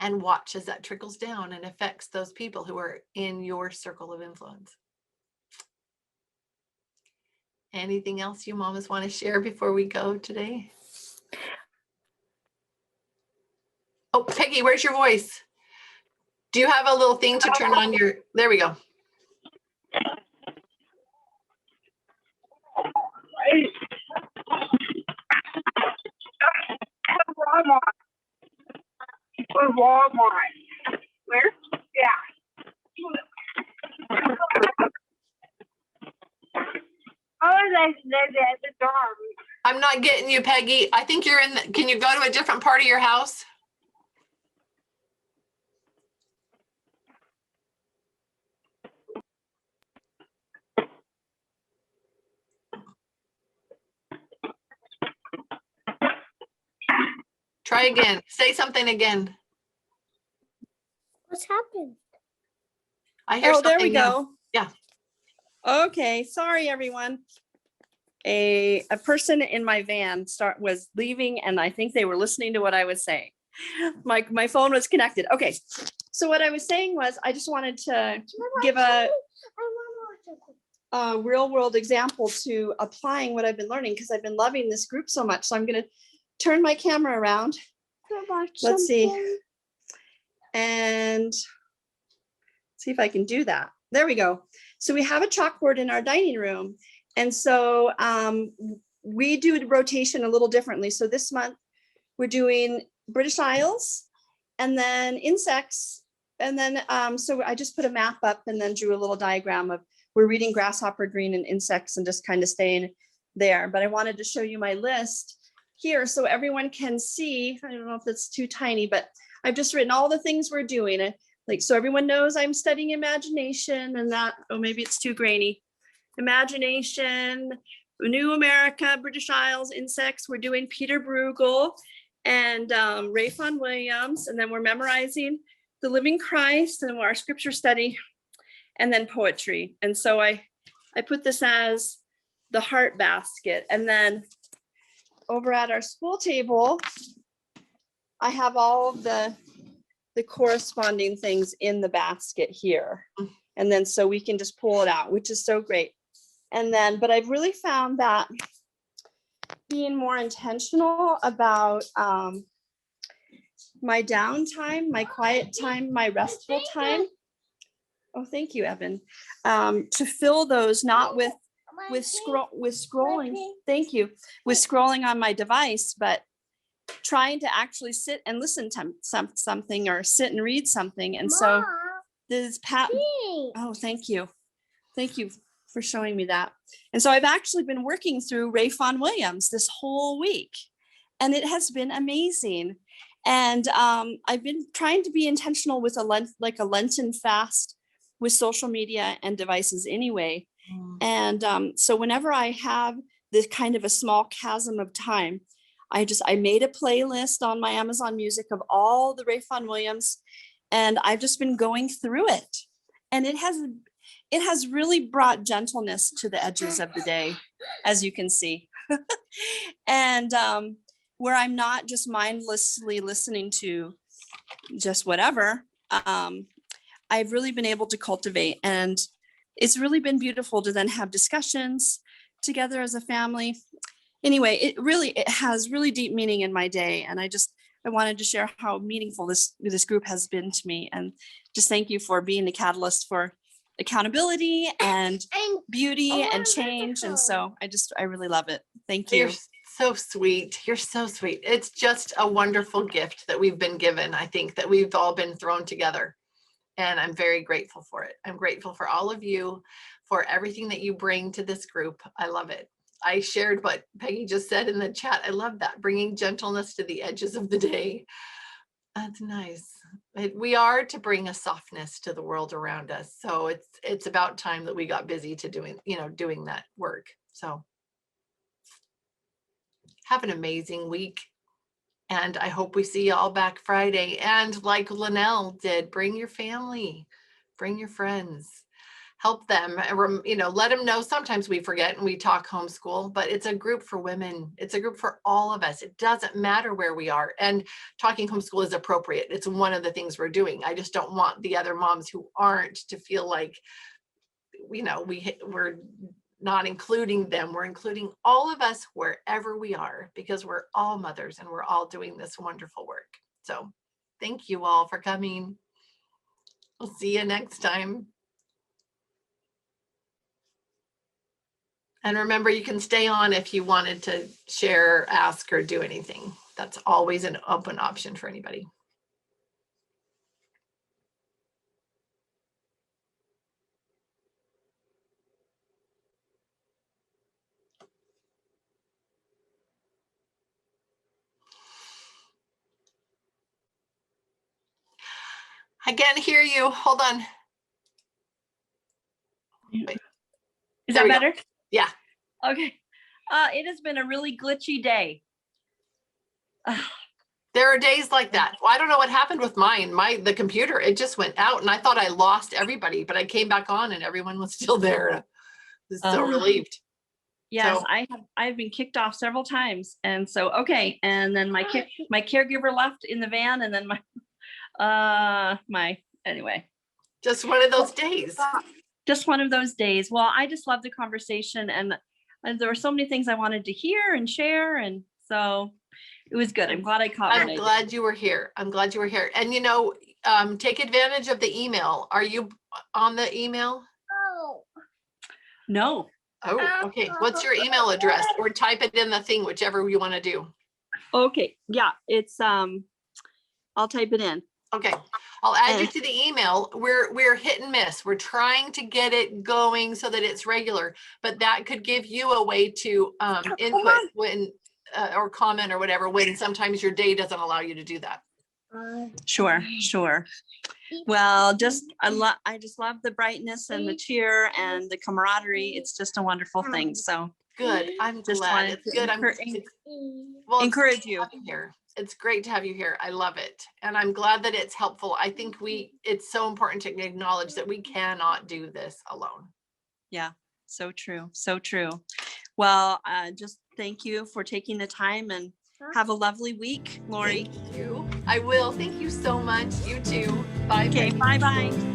And watch as that trickles down and affects those people who are in your circle of influence. Anything else you mamas want to share before we go today? Oh, Peggy, where's your voice? Do you have a little thing to turn on your, there we go. Walmart. Where? Yeah. The door. I'm not getting you, Peggy. I think you're in can you go to a different part of your house? Try again. Say something again. What's happened? I hear something. There we go. Yeah. Okay, sorry everyone. A person in my van was leaving, and I think they were listening to what I was saying. My phone was connected. Okay, so what I was saying was I just wanted to give a real world example to applying what I've been learning, because I've been loving this group so much. So I'm going to turn my camera around. Let's see. And see if I can do that. There we go. So we have a chalkboard in our dining room, And so we do rotation a little differently. So this month we're doing British Isles and then insects. And then, so I just put a map up and then drew a little diagram of, we're reading grasshopper green and insects and just kind of staying there. But I wanted to show you my list here so everyone can see. I don't know if it's too tiny, but I've just written all the things we're doing. Like, so everyone knows I'm studying imagination and that, oh, maybe it's too grainy. Imagination, New America, British Isles, insects. We're doing Peter Bruegel and Ray Vaughan Williams. And then we're memorizing the Living Christ and our scripture study, and then poetry. And so I put this as the heart basket. And then over at our school table, I have all of the corresponding things in the basket here. And then so we can just pull it out, which is so great. And then, but I've really found that being more intentional about my downtime, my quiet time, my restful time. Oh, thank you, Evan. To fill those not with scrolling. Thank you. With scrolling on my device, but trying to actually sit and listen to something or sit and read something. And so this oh, thank you. Thank you for showing me that. And so I've actually been working through Ray Vaughan Williams this whole week, and it has been amazing. And I've been trying to be intentional with a Lenten fast with social media and devices anyway. And so whenever I have this kind of a small chasm of time, I made a playlist on my Amazon Music of all the Ray Vaughan Williams, and I've just been going through it. And it has really brought gentleness to the edges of the day, as you can see. And where I'm not just mindlessly listening to just whatever, I've really been able to cultivate, and it's really been beautiful to then have discussions together as a family. Anyway, it has really deep meaning in my day, and I wanted to share how meaningful this group has been to me, and just thank you for being the catalyst for accountability and beauty and change. And so I really love it. Thank you. You're so sweet. You're so sweet. It's just a wonderful gift that we've been given. I think that we've all been thrown together, and I'm very grateful for it. I'm grateful for all of you, for everything that you bring to this group. I love it. I shared what Peggy just said in the chat. I love that, bringing gentleness to the edges of the day. That's nice. We are to bring a softness to the world around us. So it's about time that we got busy to doing that work. So have an amazing week. And I hope we see you all back Friday. And like Linnell did, bring your family, bring your friends. Help them, let them know. Sometimes we forget and we talk homeschool, but it's a group for women. It's a group for all of us. It doesn't matter where we are. And talking homeschool is appropriate. It's one of the things we're doing. I just don't want the other moms who aren't to feel like, we're not including them. We're including all of us wherever we are, because we're all mothers and we're all doing this wonderful work. So thank you all for coming. We'll see you next time. And remember, you can stay on if you wanted to share, ask, or do anything. That's always an open option for anybody. I can't hear you. Hold on. Wait. Is that better? Yeah. Okay. It has been a really glitchy day. There are days like that. Well, I don't know what happened with mine. The computer, it just went out, and I thought I lost everybody, but I came back on and everyone was still there. I was so relieved. Yes, So, I've been kicked off several times, and so okay. And then my caregiver left in the van, and then anyway. Just one of those days. Just one of those days. Well, I just love the conversation, and there were so many things I wanted to hear and share, and so it was good. I'm glad I caught. I'm glad you were here. I'm glad you were here. And take advantage of the email. Are you on the email? No. Oh, okay. What's your email address? Or type it in the thing, whichever you want to do. Okay, yeah, it's, I'll type it in. Okay, I'll add you to the email. We're hit and miss. We're trying to get it going so that it's regular, but that could give you a way to input when or comment or whatever, when sometimes your day doesn't allow you to do that. Sure, sure. Well, I just love the brightness and the cheer and the camaraderie. It's just a wonderful thing. So Good. I'm just glad. wanted It's to good. Well, it's encourage great to you. have here. It's great to have you here. I love it. And I'm glad that it's helpful. I think it's so important to acknowledge that we cannot do this alone. Yeah, so true, so true. Well, just thank you for taking the time and have a lovely week, Lori. Thank you. I will. Thank you so much. You too. Bye. Okay, bye-bye.